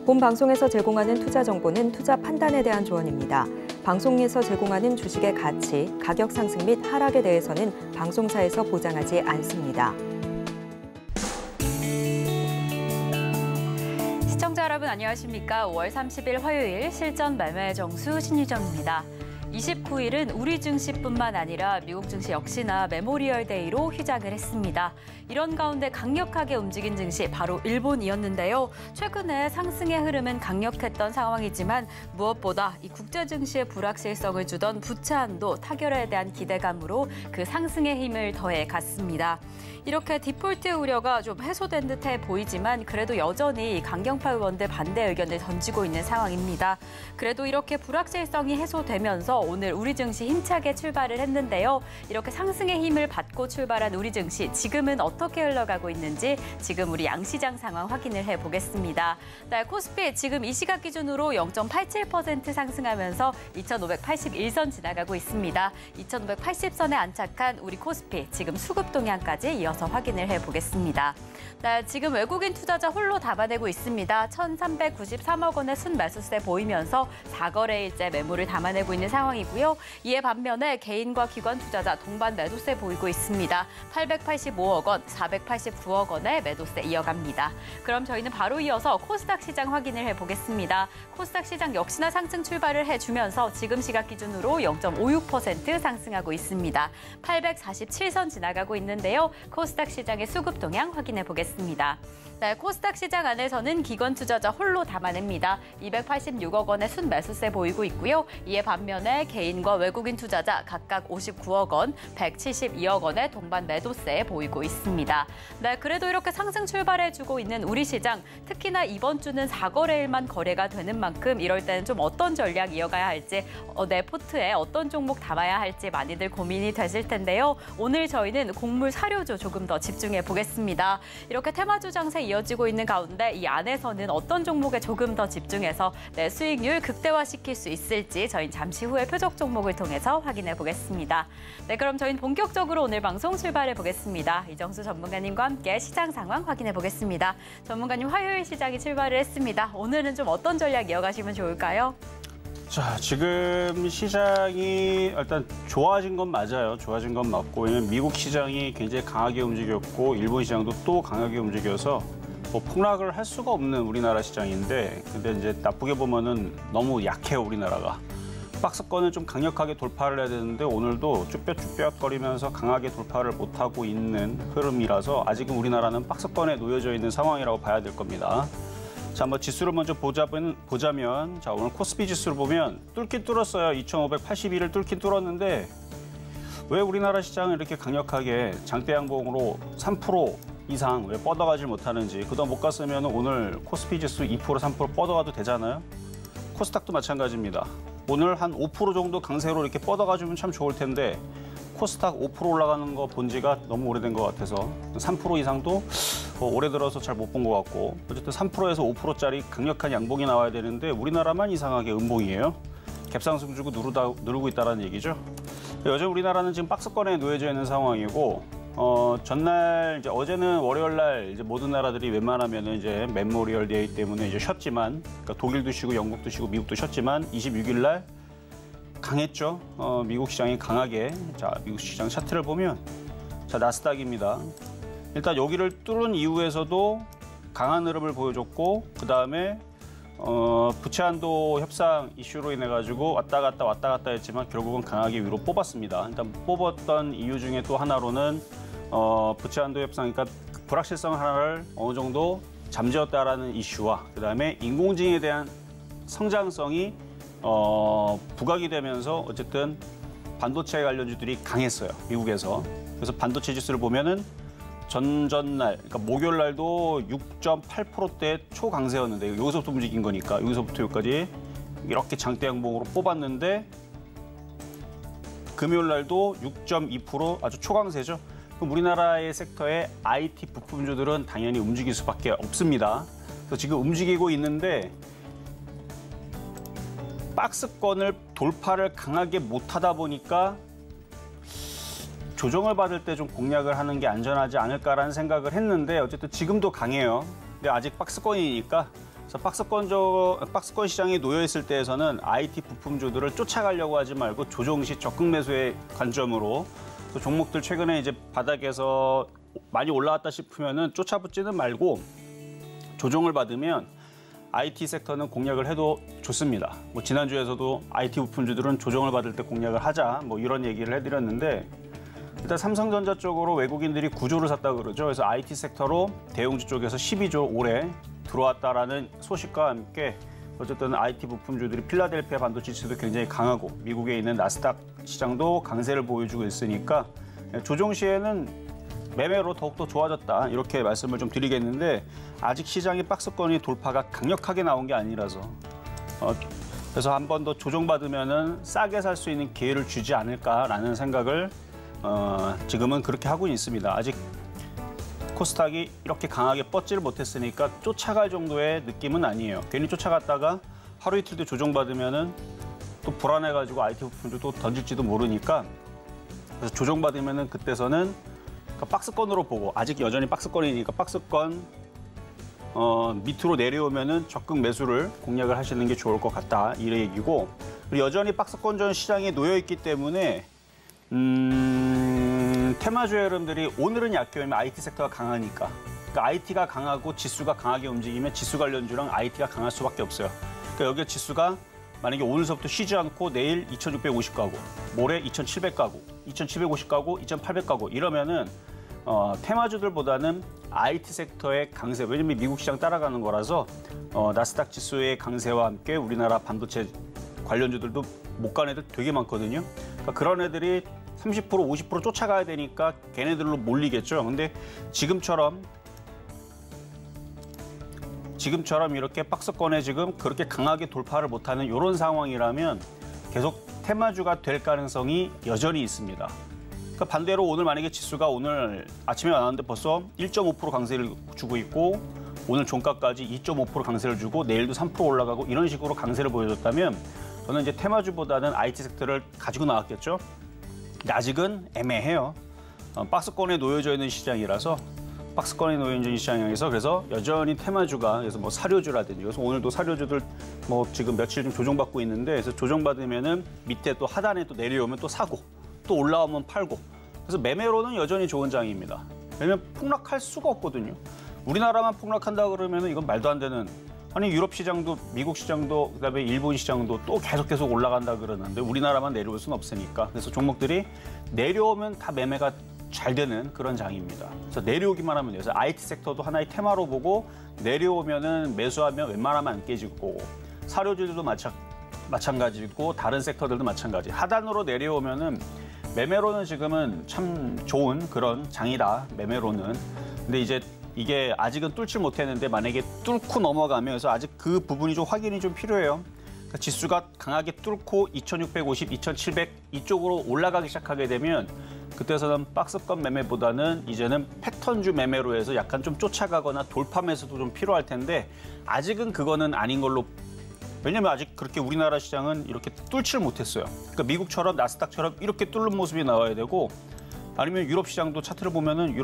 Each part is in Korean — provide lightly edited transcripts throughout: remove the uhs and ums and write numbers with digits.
본 방송에서 제공하는 투자 정보는 투자 판단에 대한 조언입니다. 방송에서 제공하는 주식의 가치, 가격 상승 및 하락에 대해서는 방송사에서 보장하지 않습니다. 시청자 여러분 안녕하십니까? 5월 30일 화요일 실전 매매 정수 신유정입니다. 29일은 우리 증시뿐만 아니라 미국 증시 역시나 메모리얼 데이로 휘장을 했습니다. 이런 가운데 강력하게 움직인 증시 바로 일본이었는데요. 최근에 상승의 흐름은 강력했던 상황이지만 무엇보다 이 국제 증시의 불확실성을 주던 부채 한도 타결에 대한 기대감으로 그 상승의 힘을 더해 갔습니다. 이렇게 디폴트 우려가 좀 해소된 듯해 보이지만 그래도 여전히 강경파 의원들 반대 의견을 던지고 있는 상황입니다. 그래도 이렇게 불확실성이 해소되면서 오늘 우리 증시 힘차게 출발을 했는데요. 이렇게 상승의 힘을 받고 출발한 우리 증시 지금은 어떻게 흘러가고 있는지 지금 우리 양시장 상황 확인을 해보겠습니다. 네, 코스피 지금 이 시각 기준으로 0.87% 상승하면서 2581선 지나가고 있습니다. 2580선에 안착한 우리 코스피 지금 수급 동향까지 이어서 확인을 해보겠습니다. 네, 지금 외국인 투자자 홀로 담아내고 있습니다. 1,393억 원의 순매수세 보이면서 4거래일째 매물을 담아내고 있는 상황이고요. 이에 반면에 개인과 기관 투자자 동반 매도세 보이고 있습니다. 885억 원, 489억 원의 매도세 이어갑니다. 그럼 저희는 바로 이어서 코스닥 시장 확인을 해보겠습니다. 코스닥 시장 역시나 상승 출발을 해주면서 지금 시각 기준으로 0.56% 상승하고 있습니다. 847선 지나가고 있는데요. 코스닥 시장의 수급 동향 확인해 보겠습니다. 네, 코스닥 시장 안에서는 기관 투자자 홀로 담아냅니다. 286억 원의 순매수세 보이고 있고요. 이에 반면에 개인과 외국인 투자자 각각 59억 원, 172억 원의 동반 매도세 보이고 있습니다. 네, 그래도 이렇게 상승 출발해주고 있는 우리 시장, 특히나 이번 주는 4거래일만 거래가 되는 만큼 이럴 때는 좀 어떤 전략 이어가야 할지, 내 포트에 어떤 종목 담아야 할지 많이들 고민이 되실 텐데요. 오늘 저희는 곡물 사료주 조금 더 집중해 보겠습니다. 이렇게 테마주 장세 이어지고 있는 가운데 이 안에서는 어떤 종목에 조금 더 집중해서 내 수익률 극대화시킬 수 있을지 저희는 잠시 후에 표적 종목을 통해서 확인해 보겠습니다. 네, 그럼 저희는 본격적으로 오늘 방송 출발해 보겠습니다. 이정수 전문가님과 함께 시장 상황 확인해 보겠습니다. 전문가님, 화요일 시장이 출발을 했습니다. 오늘은 좀 어떤 전략 이어가시면 좋을까요? 자, 지금 시장이 일단 좋아진 건 맞아요. 좋아진 건 맞고, 왜냐면 미국 시장이 굉장히 강하게 움직였고 일본 시장도 또 강하게 움직여서 뭐 폭락을 할 수가 없는 우리나라 시장인데, 근데 이제 나쁘게 보면은 너무 약해요, 우리나라가. 박스권을 좀 강력하게 돌파를 해야 되는데 오늘도 쭈뼛쭈뼛거리면서 강하게 돌파를 못하고 있는 흐름이라서 아직은 우리나라는 박스권에 놓여져 있는 상황이라고 봐야 될 겁니다. 자, 한번 지수를 먼저 보자면, 자, 오늘 코스피 지수를 보면 뚫긴 뚫었어요. 2,581을 뚫긴 뚫었는데 왜 우리나라 시장은 이렇게 강력하게 장대 양봉으로 3% 이상 왜 뻗어가질 못하는지, 그동안 못 갔으면 오늘 코스피 지수 2%, 3% 뻗어가도 되잖아요. 코스닥도 마찬가지입니다. 오늘 한 5% 정도 강세로 이렇게 뻗어가주면 참 좋을 텐데 코스닥 5% 올라가는 거 본 지가 너무 오래된 것 같아서 3% 이상도 올해 들어서 잘 못 본 것 같고, 어쨌든 3%에서 5%짜리 강력한 양봉이 나와야 되는데 우리나라만 이상하게 음봉이에요. 갭상승 주고 누르고 있다는 얘기죠. 여전히 우리나라는 지금 박스권에 놓여져 있는 상황이고, 전날 이제 어제는 월요일 날 이제 모든 나라들이 웬만하면은 이제 메모리얼 데이 때문에 이제 쉬었지만, 그러니까 독일도 쉬고 영국도 쉬고 미국도 쉬었지만 26일 날 강했죠. 미국 시장이 강하게. 자, 미국 시장 차트를 보면, 자, 나스닥입니다. 일단 여기를 뚫은 이후에서도 강한 흐름을 보여줬고, 그 다음에 부채 한도 협상 이슈로 인해 가지고 왔다 갔다 했지만 결국은 강하게 위로 뽑았습니다. 일단 뽑았던 이유 중에 또 하나로는 부채 한도 협상, 그러니까 불확실성 하나를 어느 정도 잠재웠다라는 이슈와, 그 다음에 인공지능에 대한 성장성이 부각이 되면서 어쨌든 반도체 관련주들이 강했어요, 미국에서. 그래서 반도체 지수를 보면은 전전날, 그러니까 목요일 날도 6.8%대 초강세였는데 여기서부터 움직인 거니까 여기서부터 여기까지 이렇게 장대 양봉으로 뽑았는데 금요일 날도 6.2% 아주 초강세죠. 그럼 우리나라의 섹터의 IT 부품주들은 당연히 움직일 수밖에 없습니다. 그래서 지금 움직이고 있는데 박스권을 돌파를 강하게 못하다 보니까 조정을 받을 때 좀 공략을 하는 게 안전하지 않을까라는 생각을 했는데 어쨌든 지금도 강해요. 근데 아직 박스권이니까 그래서 박스권 시장에 놓여 있을 때에서는 IT 부품주들을 쫓아가려고 하지 말고 조정 시 적극 매수의 관점으로 또 종목들 최근에 이제 바닥에서 많이 올라왔다 싶으면은 쫓아붙지는 말고 조정을 받으면 IT 섹터는 공략을 해도 좋습니다. 뭐 지난주에서도 IT 부품주들은 조정을 받을 때 공략을 하자 뭐 이런 얘기를 해드렸는데 일단 삼성전자 쪽으로 외국인들이 9조를 샀다 그러죠. 그래서 IT 섹터로 대형주 쪽에서 12조 올해 들어왔다라는 소식과 함께 어쨌든 IT 부품주들이 필라델피아 반도체 지수도 굉장히 강하고 미국에 있는 나스닥 시장도 강세를 보여주고 있으니까 조정 시에는 매매로 더욱더 좋아졌다 이렇게 말씀을 좀 드리겠는데 아직 시장의 박스권이 돌파가 강력하게 나온 게 아니라서 그래서 한 번 더 조정받으면은 싸게 살 수 있는 기회를 주지 않을까라는 생각을 지금은 그렇게 하고 있습니다. 아직 코스닥이 이렇게 강하게 뻗지를 못했으니까 쫓아갈 정도의 느낌은 아니에요. 괜히 쫓아갔다가 하루 이틀도 조정받으면은 또 불안해가지고 IT 부품도 또 던질지도 모르니까 그래서 조정받으면은 그때서는 박스권으로 보고 아직 여전히 박스권이니까 박스권 밑으로 내려오면은 적극 매수를 공략을 하시는 게 좋을 것 같다 이 얘기고 그리고 여전히 박스권 전 시장에 놓여 있기 때문에 테마주 여러분들이 오늘은 약해오면 IT 섹터가 강하니까 그러니까 IT가 강하고 지수가 강하게 움직이면 지수 관련주랑 IT가 강할 수밖에 없어요. 그러니까 여기 지수가 만약에 오늘서부터 쉬지 않고 내일 2,650 가고 모레 2,700 가고 2,750 가고 2,800 가고 이러면은 테마주들보다는 IT 섹터의 강세, 왜냐면 미국 시장 따라가는 거라서 나스닥 지수의 강세와 함께 우리나라 반도체 관련주들도 못 가는 애들 되게 많거든요. 그러니까 그런 애들이 30%, 50% 쫓아가야 되니까 걔네들로 몰리겠죠. 근데 지금처럼 이렇게 박스권에 지금 그렇게 강하게 돌파를 못하는 이런 상황이라면 계속 테마주가 될 가능성이 여전히 있습니다. 그러니까 반대로 오늘 만약에 지수가 오늘 아침에 나왔는데 벌써 1.5% 강세를 주고 있고 오늘 종가까지 2.5% 강세를 주고 내일도 3% 올라가고 이런 식으로 강세를 보여줬다면 저는 이제 테마주보다는 IT 섹터를 가지고 나왔겠죠. 근데 아직은 애매해요. 박스권에 놓여져 있는 시장이라서 박스권에 놓여 있는 시장에서 그래서 여전히 테마주가 그래서 뭐 사료주라든지 그래서 오늘도 사료주들 뭐 지금 며칠 좀 조정받고 있는데 그래서 조정받으면은 밑에 또 하단에 또 내려오면 또 사고 또 올라오면 팔고 그래서 매매로는 여전히 좋은 장입니다. 왜냐면 폭락할 수가 없거든요. 우리나라만 폭락한다 그러면은 이건 말도 안 되는 아니 유럽 시장도 미국 시장도 그다음에 일본 시장도 또 계속 올라간다 그러는데 우리나라만 내려올 수는 없으니까 그래서 종목들이 내려오면 다 매매가 잘 되는 그런 장입니다. 그래서 내려오기만 하면 돼요. 그래서 IT 섹터도 하나의 테마로 보고 내려오면은 매수하면 웬만하면 안 깨질 거고 사료주들도 마찬가지고 다른 섹터들도 마찬가지. 하단으로 내려오면은 매매로는 지금은 참 좋은 그런 장이다. 매매로는. 근데 이제 이게 아직은 뚫지 못했는데 만약에 뚫고 넘어가면 그래서 아직 그 부분이 좀 확인이 좀 필요해요. 그러니까 지수가 강하게 뚫고 2,650, 2,700 이쪽으로 올라가기 시작하게 되면 그때서는 박스권 매매보다는 이제는 패턴주 매매로 해서 약간 좀 쫓아가거나 돌파 매수도 좀 필요할 텐데 아직은 그거는 아닌 걸로 왜냐면 아직 그렇게 우리나라 시장은 이렇게 뚫지를 못했어요. 그러니까 미국처럼 나스닥처럼 이렇게 뚫는 모습이 나와야 되고 아니면 유럽 시장도 차트를 보면은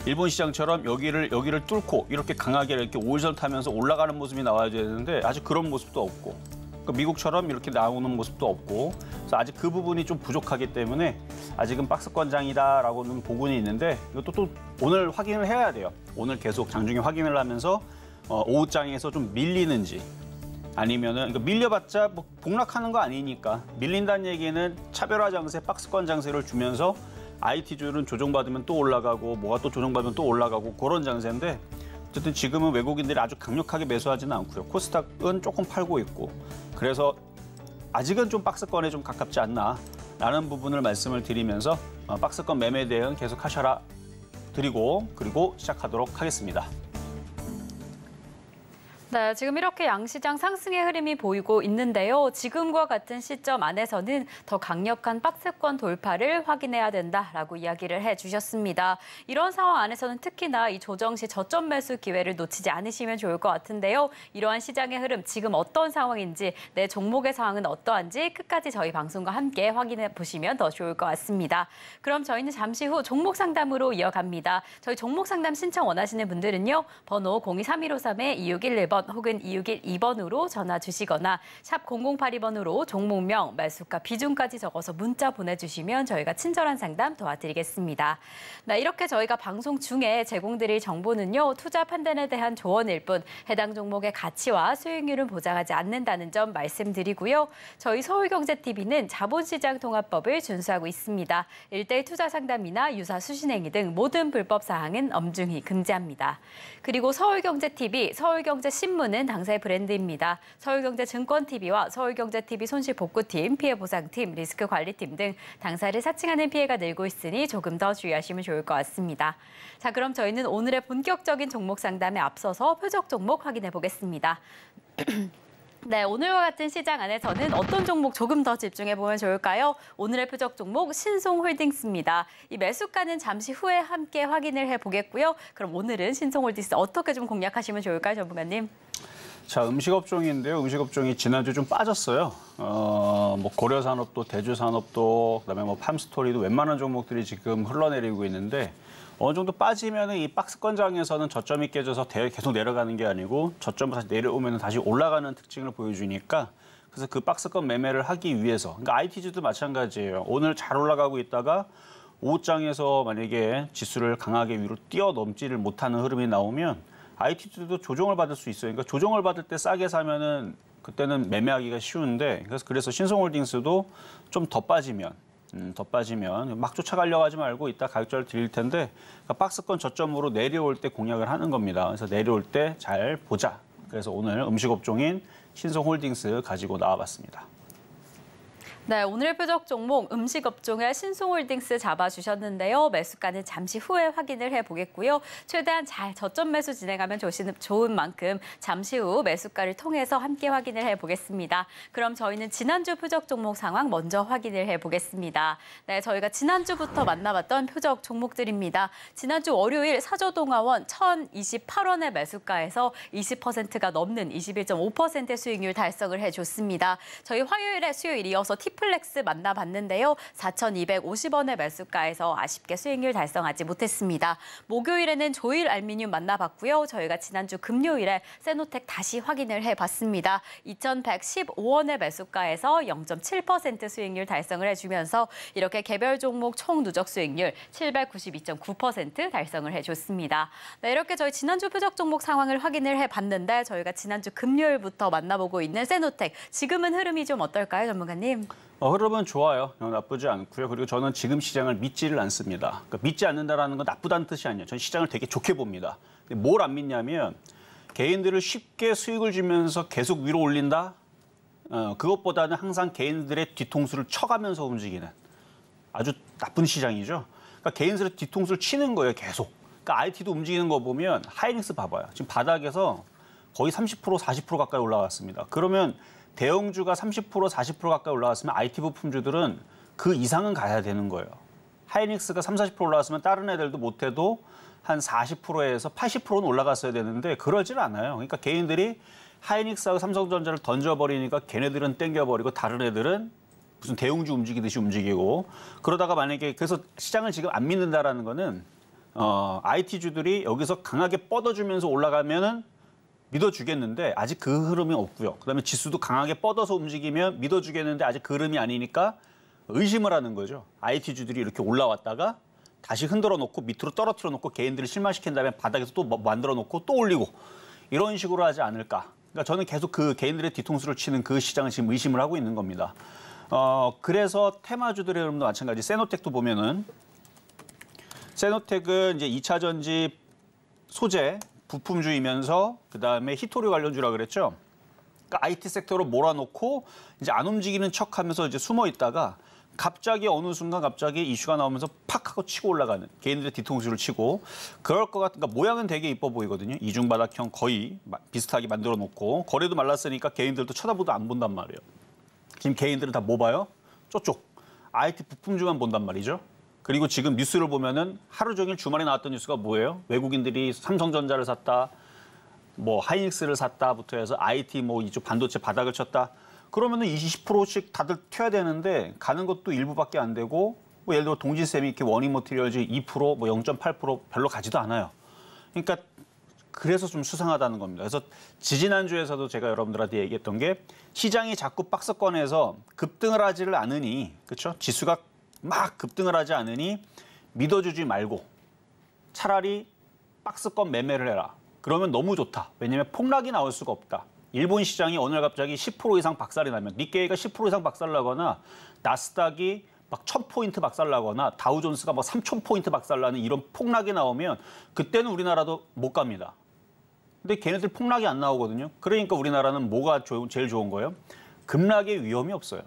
일본 시장처럼 여기를 뚫고 이렇게 강하게 이렇게 5일선 타면서 올라가는 모습이 나와야 되는데 아직 그런 모습도 없고 그러니까 미국처럼 이렇게 나오는 모습도 없고 그래서 아직 그 부분이 좀 부족하기 때문에 아직은 박스권장이다라고는 보고는 있는데 이것도 또 오늘 확인을 해야 돼요. 오늘 계속 장중에 확인을 하면서 오후장에서 좀 밀리는지 아니면은 그러니까 밀려봤자 뭐 폭락하는 거 아니니까 밀린다는 얘기는 차별화 장세, 박스권 장세를 주면서 IT주는 조정받으면 또 올라가고 뭐가 또 조정받으면 또 올라가고 그런 장세인데 어쨌든 지금은 외국인들이 아주 강력하게 매수하지는 않고요. 코스닥은 조금 팔고 있고 그래서 아직은 좀 박스권에 좀 가깝지 않나라는 부분을 말씀을 드리면서 박스권 매매 대응 계속 하셔라 드리고 그리고 시작하도록 하겠습니다. 네, 지금 이렇게 양시장 상승의 흐름이 보이고 있는데요. 지금과 같은 시점 안에서는 더 강력한 박스권 돌파를 확인해야 된다라고 이야기를 해주셨습니다. 이런 상황 안에서는 특히나 이 조정 시 저점 매수 기회를 놓치지 않으시면 좋을 것 같은데요. 이러한 시장의 흐름 지금 어떤 상황인지 내 종목의 상황은 어떠한지 끝까지 저희 방송과 함께 확인해 보시면 더 좋을 것 같습니다. 그럼 저희는 잠시 후 종목 상담으로 이어갑니다. 저희 종목 상담 신청 원하시는 분들은요. 번호 023153-2611번 혹은 2612번으로 전화 주시거나 샵 0082번으로 종목명, 매수가, 비중까지 적어서 문자 보내주시면 저희가 친절한 상담 도와드리겠습니다. 네, 이렇게 저희가 방송 중에 제공드릴 정보는요. 투자 판단에 대한 조언일 뿐 해당 종목의 가치와 수익률은 보장하지 않는다는 점 말씀드리고요. 저희 서울경제TV는 자본시장통합법을 준수하고 있습니다. 1:1 투자 상담이나 유사 수신행위 등 모든 불법 사항은 엄중히 금지합니다. 그리고 서울경제TV, 서울경제신문은 당사의 브랜드입니다. 서울경제증권TV와 서울경제TV 손실복구팀, 피해보상팀, 리스크관리팀 등 당사를 사칭하는 피해가 늘고 있으니 조금 더 주의하시면 좋을 것 같습니다. 자, 그럼 저희는 오늘의 본격적인 종목 상담에 앞서서 표적 종목 확인해 보겠습니다. 네, 오늘과 같은 시장 안에서는 어떤 종목 조금 더 집중해 보면 좋을까요? 오늘의 표적 종목 신송홀딩스입니다. 이 매수가는 잠시 후에 함께 확인을 해 보겠고요. 그럼 오늘은 신송홀딩스 어떻게 좀 공략하시면 좋을까요, 전문가님? 자, 음식업종인데요. 음식업종이 지난주 좀 빠졌어요. 뭐 고려산업도, 대주산업도, 그다음에 뭐 팜스토리도 웬만한 종목들이 지금 흘러내리고 있는데 어느 정도 빠지면 이 박스권장에서는 저점이 깨져서 계속 내려가는 게 아니고 저점을 다시 내려오면 다시 올라가는 특징을 보여주니까 그래서 그 박스권 매매를 하기 위해서 그러니까 IT주도 마찬가지예요. 오늘 잘 올라가고 있다가 오후장에서 만약에 지수를 강하게 위로 뛰어넘지를 못하는 흐름이 나오면 IT주도 조정을 받을 수 있어요. 그러니까 조정을 받을 때 싸게 사면은 그때는 매매하기가 쉬운데 그래서 신성홀딩스도 좀 더 빠지면 막 쫓아가려고 하지 말고 이따 가격자를 드릴 텐데 그러니까 박스권 저점으로 내려올 때 공략을 하는 겁니다. 그래서 내려올 때 잘 보자. 그래서 오늘 음식업종인 신성홀딩스 가지고 나와봤습니다. 네, 오늘 표적 종목 음식업종의 신송홀딩스 잡아주셨는데요. 매수가는 잠시 후에 확인을 해보겠고요. 최대한 잘 저점 매수 진행하면 좋은 만큼 잠시 후 매수가를 통해서 함께 확인을 해보겠습니다. 그럼 저희는 지난주 표적 종목 상황 먼저 확인을 해보겠습니다. 네, 저희가 지난주부터 만나봤던 표적 종목들입니다. 지난주 월요일 사저동아원 1,028원의 매수가에서 20%가 넘는 21.5% 수익률 달성을 해줬습니다. 저희 화요일에 수요일 이어서 플렉스 만나봤는데요. 4,250원의 매수가에서 아쉽게 수익률 달성하지 못했습니다. 목요일에는 조일 알미늄 만나봤고요. 저희가 지난주 금요일에 세노텍 다시 확인을 해봤습니다. 2,115원의 매수가에서 0.7% 수익률 달성을 해주면서 이렇게 개별 종목 총 누적 수익률 792.9% 달성을 해줬습니다. 네, 이렇게 저희 지난주 표적 종목 상황을 확인을 해봤는데 저희가 지난주 금요일부터 만나보고 있는 세노텍 지금은 흐름이 좀 어떨까요, 전문가님? 흐름은 좋아요. 나쁘지 않고요. 그리고 저는 지금 시장을 믿지를 않습니다. 그러니까 믿지 않는다라는 건 나쁘다는 뜻이 아니에요. 저는 시장을 되게 좋게 봅니다. 뭘 안 믿냐면 개인들을 쉽게 수익을 주면서 계속 위로 올린다? 그것보다는 항상 개인들의 뒤통수를 쳐가면서 움직이는 아주 나쁜 시장이죠. 그러니까 개인들의 뒤통수를 치는 거예요, 계속. 그러니까 IT도 움직이는 거 보면 하이닉스 봐봐요. 지금 바닥에서 거의 30%, 40% 가까이 올라갔습니다. 그러면 대형주가 30%, 40% 가까이 올라갔으면 IT 부품주들은 그 이상은 가야 되는 거예요. 하이닉스가 30, 40% 올라갔으면 다른 애들도 못해도 한 40%에서 80%는 올라갔어야 되는데 그러질 않아요. 그러니까 개인들이 하이닉스하고 삼성전자를 던져버리니까 걔네들은 땡겨버리고 다른 애들은 무슨 대형주 움직이듯이 움직이고 그러다가 만약에 그래서 시장을 지금 안 믿는다라는 거는 IT주들이 여기서 강하게 뻗어주면서 올라가면은 믿어주겠는데 아직 그 흐름이 없고요. 그다음에 지수도 강하게 뻗어서 움직이면 믿어주겠는데 아직 그 흐름이 아니니까 의심을 하는 거죠. IT주들이 이렇게 올라왔다가 다시 흔들어 놓고 밑으로 떨어뜨려 놓고 개인들을 실망시킨 다음에 바닥에서 또 만들어 놓고 또 올리고 이런 식으로 하지 않을까. 그러니까 저는 계속 그 개인들의 뒤통수를 치는 그 시장을 지금 의심을 하고 있는 겁니다. 그래서 테마주들의 흐름도 마찬가지. 세노텍도 보면은 세노텍은 이제 2차 전지 소재 부품주이면서 그다음에 히토류 관련주라 그랬죠. 그러니까 IT 섹터로 몰아놓고 이제 안 움직이는 척하면서 이제 숨어 있다가 갑자기 어느 순간 갑자기 이슈가 나오면서 팍 하고 치고 올라가는 개인들의 뒤통수를 치고 그럴 것 같은 그러니까 모양은 되게 이뻐 보이거든요. 이중바닥형 거의 비슷하게 만들어 놓고 거래도 말랐으니까 개인들도 쳐다보도 안 본단 말이에요. 지금 개인들은 다 뭐 봐요? 저쪽 IT 부품주만 본단 말이죠. 그리고 지금 뉴스를 보면은 하루 종일 주말에 나왔던 뉴스가 뭐예요? 외국인들이 삼성전자를 샀다, 뭐 하이닉스를 샀다부터 해서 IT 뭐 이쪽 반도체 바닥을 쳤다. 그러면은 20%씩 다들 튀어야 되는데 가는 것도 일부밖에 안 되고 뭐 예를 들어 동지쌤이 이렇게 워닝 머티리얼즈 2%, 뭐 0.8% 별로 가지도 않아요. 그러니까 그래서 좀 수상하다는 겁니다. 그래서 지지난주에서도 제가 여러분들한테 얘기했던 게 시장이 자꾸 박스권에서 급등을 하지를 않으니 그렇죠? 지수가 막 급등을 하지 않으니 믿어주지 말고 차라리 박스권 매매를 해라. 그러면 너무 좋다. 왜냐하면 폭락이 나올 수가 없다. 일본 시장이 오늘 갑자기 10% 이상 박살이 나면 니케이가 10% 이상 박살나거나 나스닥이 막 1000포인트 박살나거나 다우존스가 막 3000포인트 박살나는 이런 폭락이 나오면 그때는 우리나라도 못 갑니다. 근데 걔네들 폭락이 안 나오거든요. 그러니까 우리나라는 뭐가 제일 좋은 거예요? 급락의 위험이 없어요.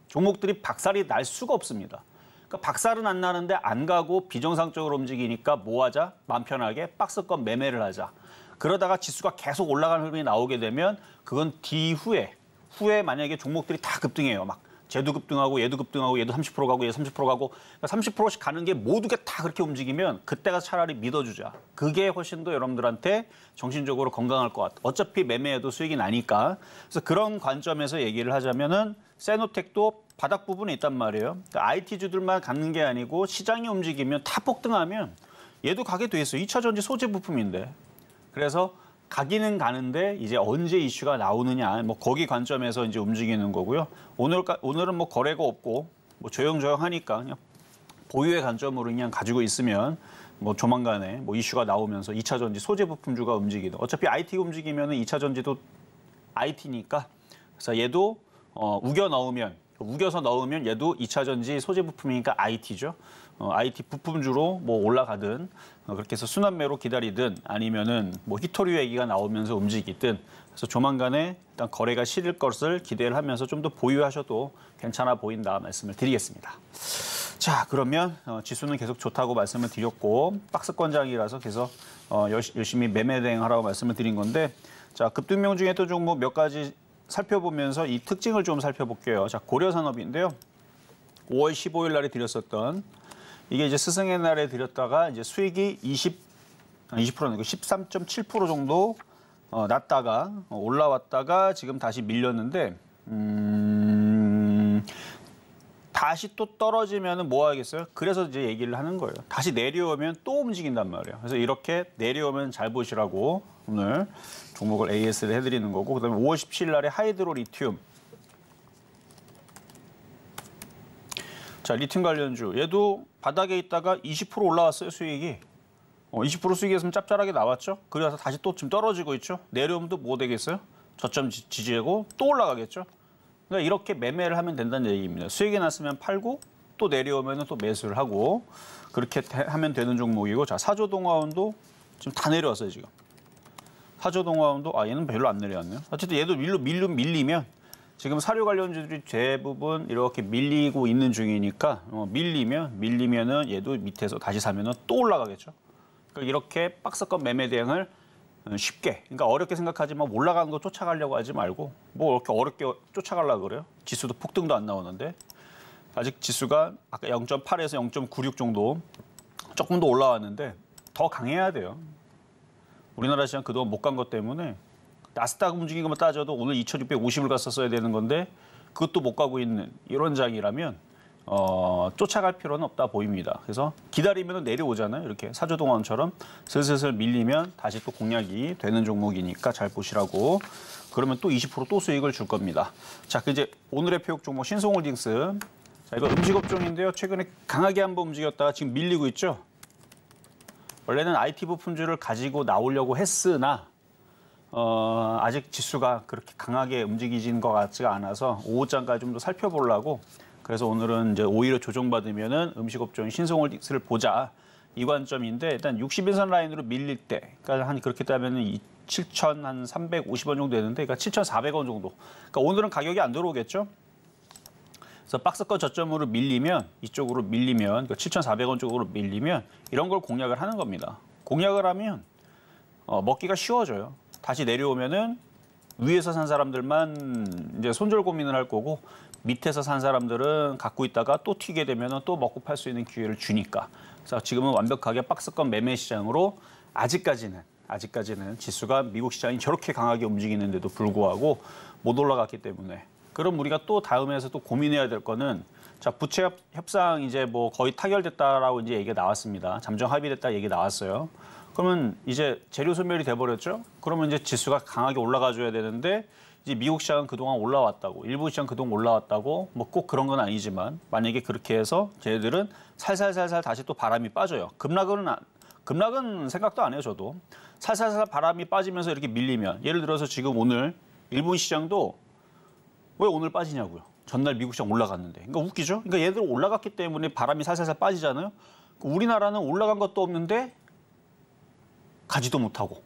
종목들이 박살이 날 수가 없습니다. 그러니까 박살은 안 나는데 안 가고 비정상적으로 움직이니까 뭐 하자? 마음 편하게 박스권 매매를 하자. 그러다가 지수가 계속 올라가는 흐름이 나오게 되면 그건 후에 만약에 종목들이 다 급등해요. 막 쟤도 급등하고 얘도 급등하고 얘도 30% 가고 얘 30% 가고 30%씩 가는 게 모두가 다 그렇게 움직이면 그때가 차라리 믿어주자. 그게 훨씬 더 여러분들한테 정신적으로 건강할 것 같아. 어차피 매매해도 수익이 나니까. 그래서 그런 관점에서 얘기를 하자면은 세노텍도 바닥 부분에 있단 말이에요. 그러니까 IT주들만 갖는 게 아니고 시장이 움직이면 다 폭등하면 얘도 가게 돼 있어요. 2차 전지 소재 부품인데. 그래서 가기는 가는데 이제 언제 이슈가 나오느냐, 뭐 거기 관점에서 이제 움직이는 거고요. 오늘은 뭐 거래가 없고 뭐 조용조용하니까 그냥 보유의 관점으로 그냥 가지고 있으면 뭐 조만간에 뭐 이슈가 나오면서 2차 전지 소재 부품주가 움직이는. 어차피 IT가 움직이면은 2차 전지도 IT니까. 그래서 얘도 우겨서 넣으면 얘도 2차 전지 소재 부품이니까 IT죠. IT 부품주로 뭐 올라가든 그렇게 해서 순환매로 기다리든 아니면은 뭐 히토류 얘기가 나오면서 움직이든 그래서 조만간에 일단 거래가 실릴 것을 기대를 하면서 좀 더 보유하셔도 괜찮아 보인다 말씀을 드리겠습니다. 자, 그러면 지수는 계속 좋다고 말씀을 드렸고 박스권장이라서 계속 열심히 매매 대응하라고 말씀을 드린 건데 자, 급등명 중에 또 종목 몇 가지 살펴보면서 이 특징을 좀 살펴볼게요. 자, 고려산업인데요. 5월 15일 날에 드렸었던 이게 이제 스승의 날에 드렸다가 이제 수익이 20%는 13.7% 정도 났다가 올라왔다가 지금 다시 밀렸는데 다시 또 떨어지면은 뭐 하겠어요? 그래서 이제 얘기를 하는 거예요. 다시 내려오면 또 움직인단 말이에요. 그래서 이렇게 내려오면 잘 보시라고 오늘 종목을 AS를 해드리는 거고 그다음에 5월 17일 날에 하이드로 리튬. 자, 리튬 관련주. 얘도 바닥에 있다가 20% 올라왔어요, 수익이. 20% 수익이었으면 짭짤하게 나왔죠. 그래서 다시 또 지금 떨어지고 있죠. 내려오면 또 뭐 되겠어요? 저점 지지하고 또 올라가겠죠. 그러니까 이렇게 매매를 하면 된다는 얘기입니다. 수익이 났으면 팔고 또 내려오면 또 매수를 하고 그렇게 하면 되는 종목이고 자, 사조동화원도 지금 다 내려왔어요, 지금. 사조동화원도 얘는 별로 안 내려왔네요. 어쨌든 얘도 밀리면 지금 사료 관련주들이 대부분 이렇게 밀리고 있는 중이니까 밀리면은 얘도 밑에서 다시 사면은 또 올라가겠죠. 그러니까 이렇게 박스권 매매 대응을 쉽게, 그러니까 어렵게 생각하지만 올라가는 거 쫓아가려고 하지 말고 뭐 이렇게 어렵게 쫓아가려고 그래요. 지수도 폭등도 안 나오는데 아직 지수가 아까 0.8에서 0.96 정도 조금 더 올라왔는데 더 강해야 돼요. 우리나라 시장 그동안 못 간 것 때문에 나스닥 움직인 것만 따져도 오늘 2,650을 갔었어야 되는 건데 그것도 못 가고 있는 이런 장이라면 쫓아갈 필요는 없다 보입니다. 그래서 기다리면 내려오잖아요. 이렇게 사조동원처럼 슬슬 밀리면 다시 또 공략이 되는 종목이니까 잘 보시라고. 그러면 또 20% 또 수익을 줄 겁니다. 자, 이제 오늘의 표역 종목 신송홀딩스. 자, 이거 음식업종인데요. 최근에 강하게 한번 움직였다가 지금 밀리고 있죠. 원래는 IT 부품주를 가지고 나오려고 했으나 아직 지수가 그렇게 강하게 움직이진 것 같지가 않아서 5호장까지 좀 더 살펴보려고 그래서 오늘은 이제 오히려 조정받으면은 음식업종인 신송홀딩스를 보자 이 관점인데 일단 60인선 라인으로 밀릴 때 그러니까 한 그렇게 따면은 7,350원 정도 되는데 그러니까 7,400원 정도. 그러니까 오늘은 가격이 안 들어오겠죠. 그래서 그래서 박스권 저점으로 밀리면 이쪽으로 밀리면 7,400원 쪽으로 밀리면 이런 걸 공략을 하는 겁니다. 공략을 하면 먹기가 쉬워져요. 다시 내려오면은 위에서 산 사람들만 이제 손절 고민을 할 거고 밑에서 산 사람들은 갖고 있다가 또 튀게 되면은 또 먹고 팔 수 있는 기회를 주니까. 그래서 지금은 완벽하게 박스권 매매 시장으로 아직까지는 지수가 미국 시장이 저렇게 강하게 움직이는데도 불구하고 못 올라갔기 때문에. 그럼 우리가 또 다음에서 또 고민해야 될 거는 자, 부채 협상 이제 뭐 거의 타결됐다라고 이제 얘기가 나왔습니다. 잠정 합의됐다 얘기 나왔어요. 그러면 이제 재료 소멸이 돼버렸죠. 그러면 이제 지수가 강하게 올라가줘야 되는데 이제 미국 시장은 그동안 올라왔다고, 일본 시장 그동안 올라왔다고 뭐 꼭 그런 건 아니지만 만약에 그렇게 해서 쟤네들은 살살살살 다시 또 바람이 빠져요. 급락은 생각도 안 해요, 저도. 살살살 바람이 빠지면서 이렇게 밀리면 예를 들어서 지금 오늘 일본 시장도 왜 오늘 빠지냐고요. 전날 미국 시장 올라갔는데. 그러니까 웃기죠? 그러니까 얘들 올라갔기 때문에 바람이 살살살 빠지잖아요. 우리나라는 올라간 것도 없는데 가지도 못하고.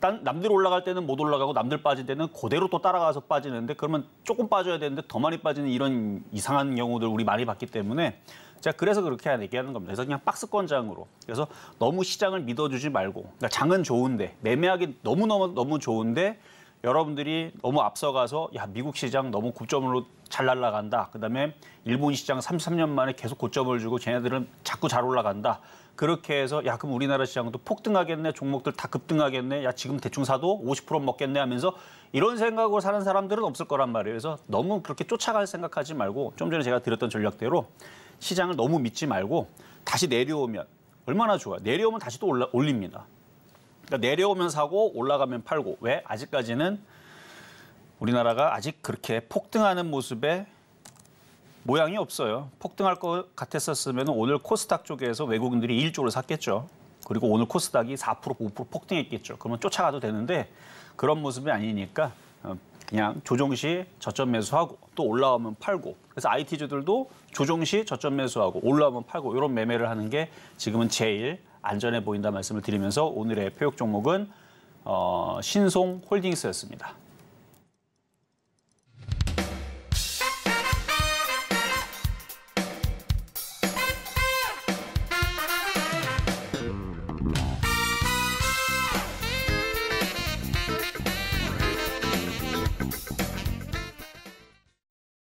남들 올라갈 때는 못 올라가고 남들 빠질 때는 그대로 또 따라가서 빠지는데 그러면 조금 빠져야 되는데 더 많이 빠지는 이런 이상한 경우들 우리 많이 봤기 때문에 제가 그래서 그렇게 얘기하는 겁니다. 그래서 그냥 박스권장으로. 그래서 너무 시장을 믿어주지 말고. 그러니까 장은 좋은데 매매하기 너무 좋은데 여러분들이 너무 앞서가서 야 미국 시장 너무 고점으로 잘 날아간다. 그다음에 일본 시장 33년 만에 계속 고점을 주고 쟤네들은 자꾸 잘 올라간다. 그렇게 해서 야 그럼 우리나라 시장도 폭등하겠네. 종목들 다 급등하겠네. 야 지금 대충 사도 50% 먹겠네 하면서 이런 생각으로 사는 사람들은 없을 거란 말이에요. 그래서 너무 그렇게 쫓아갈 생각하지 말고 좀 전에 제가 드렸던 전략대로 시장을 너무 믿지 말고 다시 내려오면 얼마나 좋아요. 내려오면 다시 또 올립니다. 그러니까 내려오면 사고 올라가면 팔고. 왜? 아직까지는 우리나라가 아직 그렇게 폭등하는 모습에 모양이 없어요. 폭등할 것 같았었으면 오늘 코스닥 쪽에서 외국인들이 일조를 샀겠죠. 그리고 오늘 코스닥이 4%, 5% 폭등했겠죠. 그러면 쫓아가도 되는데 그런 모습이 아니니까 그냥 조정시 저점 매수하고 또 올라오면 팔고. 그래서 IT주들도 조정시 저점 매수하고 올라오면 팔고 이런 매매를 하는 게 지금은 제일 안전해 보인다 말씀을 드리면서 오늘의 표역 종목은 신송홀딩스였습니다.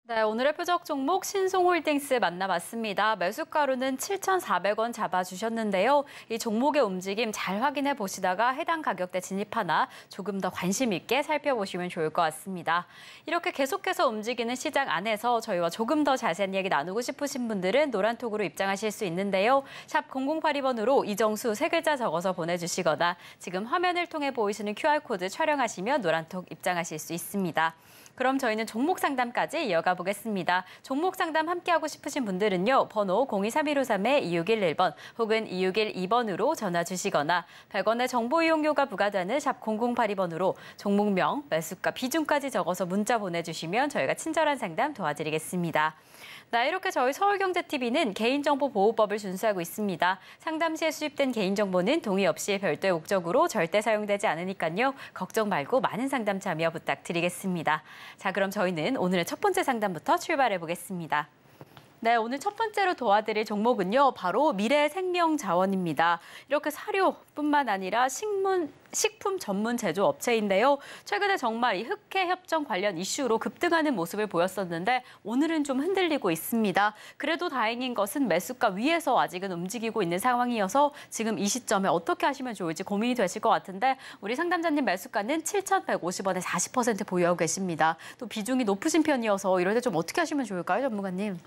네, 오늘의 표적 종목 신송홀딩스 만나봤습니다. 매수가로는 7,400원 잡아주셨는데요. 이 종목의 움직임 잘 확인해 보시다가 해당 가격대 진입하나 조금 더 관심 있게 살펴보시면 좋을 것 같습니다. 이렇게 계속해서 움직이는 시장 안에서 저희와 조금 더 자세한 이야기 나누고 싶으신 분들은 노란톡으로 입장하실 수 있는데요. 샵 0082번으로 이정수 3글자 적어서 보내주시거나 지금 화면을 통해 보이시는 QR코드 촬영하시면 노란톡 입장하실 수 있습니다. 그럼 저희는 종목 상담까지 이어가 보겠습니다. 종목 상담 함께하고 싶으신 분들은요. 번호 023153-2611번 혹은 2612번으로 전화 주시거나 100원의 정보 이용료가 부과되는 샵 0082번으로 종목명, 매수가, 비중까지 적어서 문자 보내주시면 저희가 친절한 상담 도와드리겠습니다. 네, 이렇게 저희 서울경제TV는 개인정보보호법을 준수하고 있습니다. 상담 시에 수집된 개인정보는 동의 없이 별도의 목적으로 절대 사용되지 않으니까요. 걱정 말고 많은 상담 참여 부탁드리겠습니다. 자, 그럼 저희는 오늘의 첫 번째 상담부터 출발해 보겠습니다. 네, 오늘 첫 번째로 도와드릴 종목은요. 바로 미래생명자원입니다. 이렇게 사료뿐만 아니라 식품 전문 제조 업체인데요. 최근에 정말 이 흑해 협정 관련 이슈로 급등하는 모습을 보였었는데 오늘은 좀 흔들리고 있습니다. 그래도 다행인 것은 매수가 위에서 아직은 움직이고 있는 상황이어서 지금 이 시점에 어떻게 하시면 좋을지 고민이 되실 것 같은데 우리 상담자님 매수가는 7,150원에 40% 보유하고 계십니다. 또 비중이 높으신 편이어서 이럴 때 좀 어떻게 하시면 좋을까요, 전문가님?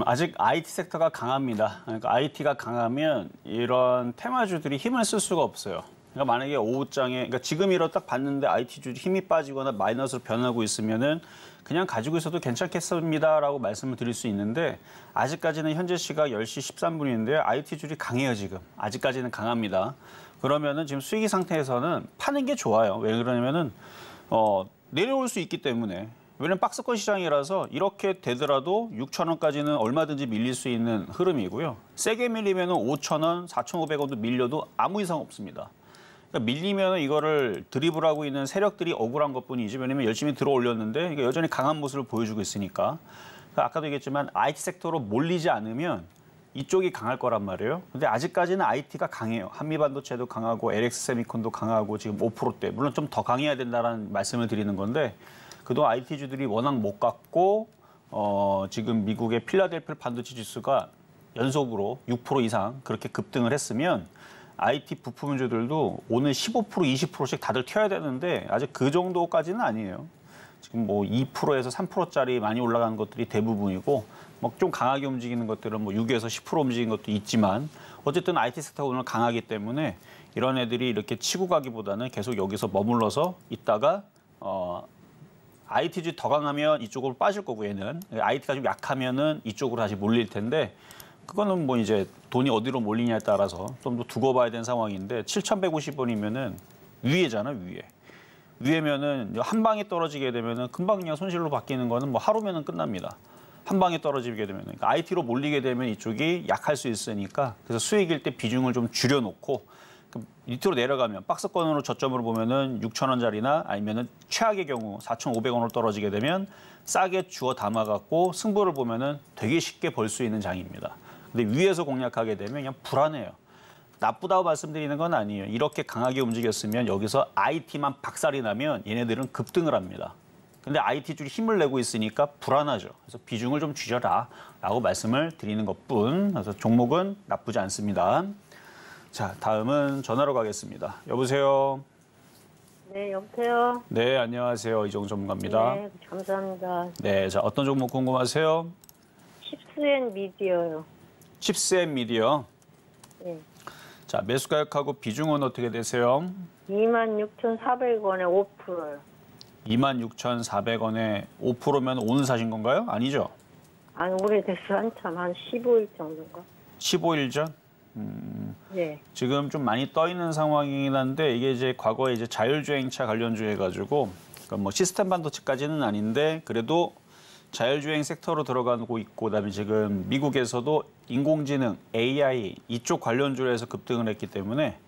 아직 IT 섹터가 강합니다. 그러니까 IT가 강하면 이런 테마주들이 힘을 쓸 수가 없어요. 그러니까 만약에 오후장에, 그러니까 지금이라도 딱 봤는데 IT주들이 힘이 빠지거나 마이너스로 변하고 있으면은 그냥 가지고 있어도 괜찮겠습니다라고 말씀을 드릴 수 있는데 아직까지는 현재 시각 10시 13분인데 IT주들이 강해요, 지금. 아직까지는 강합니다. 그러면은 지금 수익이 상태에서는 파는 게 좋아요. 왜 그러냐면은 내려올 수 있기 때문에. 왜냐면 박스권 시장이라서 이렇게 되더라도 6,000원까지는 얼마든지 밀릴 수 있는 흐름이고요. 세게 밀리면 5,000원, 4,500원도 밀려도 아무 이상 없습니다. 그러니까 밀리면 이거를 드리블하고 있는 세력들이 억울한 것뿐이지 왜냐면 열심히 들어 올렸는데 여전히 강한 모습을 보여주고 있으니까. 그러니까 아까도 얘기했지만 IT 섹터로 몰리지 않으면 이쪽이 강할 거란 말이에요. 근데 아직까지는 IT가 강해요. 한미반도체도 강하고 LX세미콘도 강하고 지금 5%대. 물론 좀 더 강해야 된다는 말씀을 드리는 건데 그동안 IT주들이 워낙 못 갔고 지금 미국의 필라델피아 반도체 지수가 연속으로 6% 이상 그렇게 급등을 했으면 IT 부품주들도 오늘 15%, 20%씩 다들 튀어야 되는데 아직 그 정도까지는 아니에요. 지금 뭐 2%에서 3%짜리 많이 올라가는 것들이 대부분이고 뭐 좀 강하게 움직이는 것들은 뭐 6에서 10% 움직이는 것도 있지만 어쨌든 IT 섹터가 오늘 강하기 때문에 이런 애들이 이렇게 치고 가기보다는 계속 여기서 머물러서 있다가 IT주 더 강하면 이쪽으로 빠질 거고 얘는 IT가 좀 약하면은 이쪽으로 다시 몰릴 텐데 그거는 뭐 이제 돈이 어디로 몰리냐에 따라서 좀 더 두고 봐야 되는 상황인데 7,150원이면은 위에잖아, 위에. 위에면은 한 방에 떨어지게 되면은 금방 그냥 손실로 바뀌는 거는 뭐 하루면은 끝납니다. 한 방에 떨어지게 되면 그러니까 IT로 몰리게 되면 이쪽이 약할 수 있으니까 그래서 수익일 때 비중을 좀 줄여놓고 밑으로 내려가면 박스권으로 저점으로 보면은 6,000원짜리나 아니면은 최악의 경우 4,500원으로 떨어지게 되면 싸게 주워 담아갖고 승부를 보면은 되게 쉽게 벌 수 있는 장입니다. 근데 위에서 공략하게 되면 그냥 불안해요. 나쁘다고 말씀드리는 건 아니에요. 이렇게 강하게 움직였으면 여기서 IT만 박살이 나면 얘네들은 급등을 합니다. 근데 IT줄이 힘을 내고 있으니까 불안하죠. 그래서 비중을 좀 줄여라 라고 말씀을 드리는 것뿐. 그래서 종목은 나쁘지 않습니다. 자, 다음은 전화로 가겠습니다. 여보세요? 네, 여보세요? 네, 안녕하세요. 이정우 전문가입니다. 네, 감사합니다. 네, 자, 어떤 종목 궁금하세요? 칩스앤 미디어요. 칩스앤 미디어. 네. 자, 매수 가격하고 비중은 어떻게 되세요? 26,400원에 5%요. 26,400원에 5%면 오늘 사신 건가요? 아니죠? 아니, 오래됐어. 한참. 한 15일 정도인가? 15일 전? 네. 지금 좀 많이 떠 있는 상황이긴 한데 이게 이제 과거에 이제 자율주행차 관련주 해가지고 그러니까 뭐 시스템 반도체까지는 아닌데 그래도 자율주행 섹터로 들어가고 있고 그다음에 지금 미국에서도 인공지능, AI 이쪽 관련주로 해서 급등을 했기 때문에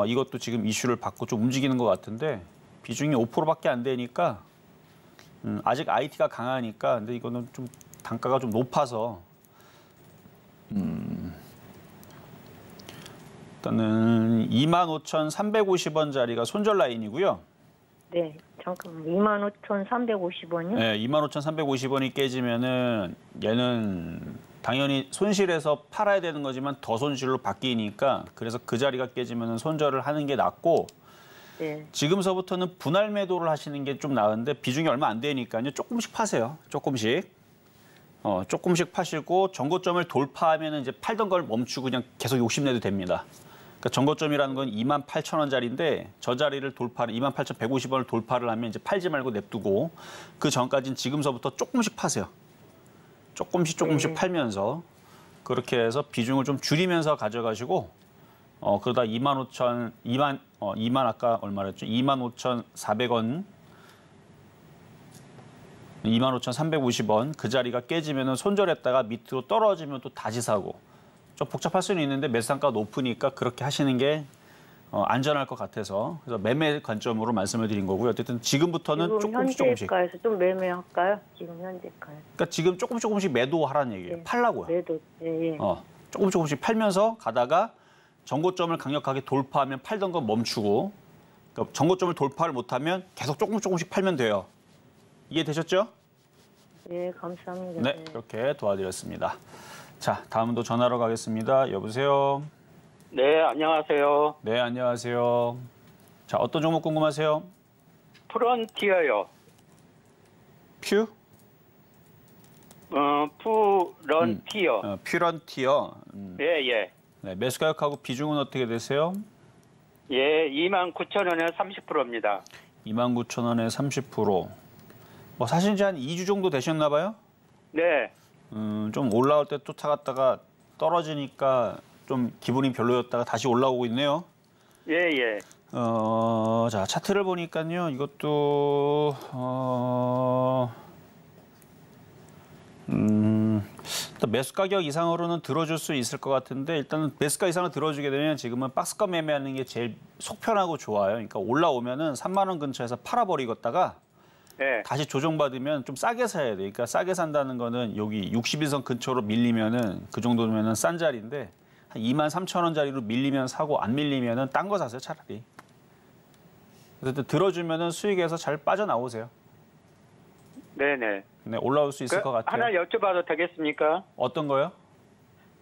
이것도 지금 이슈를 받고 좀 움직이는 것 같은데 비중이 5%밖에 안 되니까 아직 IT가 강하니까 근데 이거는 좀 단가가 좀 높아서 일단은 25,350원짜리가 손절 라인이고요. 네. 잠깐만. 25,350원이요? 네, 25,350원이 깨지면은 얘는 당연히 손실해서 팔아야 되는 거지만 더 손실로 바뀌니까 그래서 그 자리가 깨지면은 손절을 하는 게 낫고 네. 지금서부터는 분할 매도를 하시는 게 좀 나은데 비중이 얼마 안 되니까요. 조금씩 파세요. 조금씩. 조금씩 파시고 전고점을 돌파하면은 이제 팔던 걸 멈추고 그냥 계속 욕심내도 됩니다. 그러니까 전고점이라는 건 28,000원짜리인데 저 자리를 돌파를 28,150원을 돌파를 하면 이제 팔지 말고 냅두고 그 전까지는 지금서부터 조금씩 파세요. 조금씩 팔면서 그렇게 해서 비중을 좀 줄이면서 가져가시고 그러다 2만 아까 얼마랬죠? 25,400원 25,350원 그 자리가 깨지면은 손절했다가 밑으로 떨어지면 또 다시 사고 좀 복잡할 수는 있는데 매수단가가 높으니까 그렇게 하시는 게 안전할 것 같아서 그래서 매매 관점으로 말씀을 드린 거고요. 어쨌든 지금부터는 지금 조금씩 현재가에서 좀 매매할까요? 지금 현재가에. 그러니까 지금 조금씩 매도하라는 얘기예요. 네. 팔라고요. 매도. 예, 예. 조금씩 팔면서 가다가 전고점을 강력하게 돌파하면 팔던 건 멈추고 그러니까 전고점을 돌파를 못하면 계속 조금씩 팔면 돼요. 이해되셨죠? 네, 감사합니다. 네, 이렇게 도와드렸습니다. 자, 다음도 전화로 가겠습니다. 여보세요? 네, 안녕하세요. 네, 안녕하세요. 자, 어떤 종목 궁금하세요? 프론티어요. 퓨? 프론티어. 퓨런티어. 예, 예. 네, 매수 가격하고 비중은 어떻게 되세요? 예, 29,000원에 30%입니다. 29,000원에 30%. 뭐 사신 지 한 2주 정도 되셨나 봐요? 네. 좀 올라올 때 쫓아갔다가 떨어지니까 좀 기분이 별로였다가 다시 올라오고 있네요. 예, 예. 자, 차트를 보니까요. 이것도 일단 매수 가격 이상으로는 들어줄 수 있을 것 같은데 일단은 매수가 이상을 들어주게 되면 지금은 박스권 매매하는 게 제일 속 편하고 좋아요. 그러니까 올라오면은 3만 원 근처에서 팔아버리겠다가 네. 다시 조정받으면 좀 싸게 사야 돼. 그러니까 싸게 산다는 거는 여기 60일선 근처로 밀리면은 그 정도면은 싼 자리인데 한 23,000원짜리로 밀리면 사고 안 밀리면은 딴 거 사세요, 차라리. 그래서 들어주면은 수익에서 잘 빠져나오세요. 네네. 네, 올라올 수 있을 것 같아요. 하나 여쭤봐도 되겠습니까? 어떤 거요?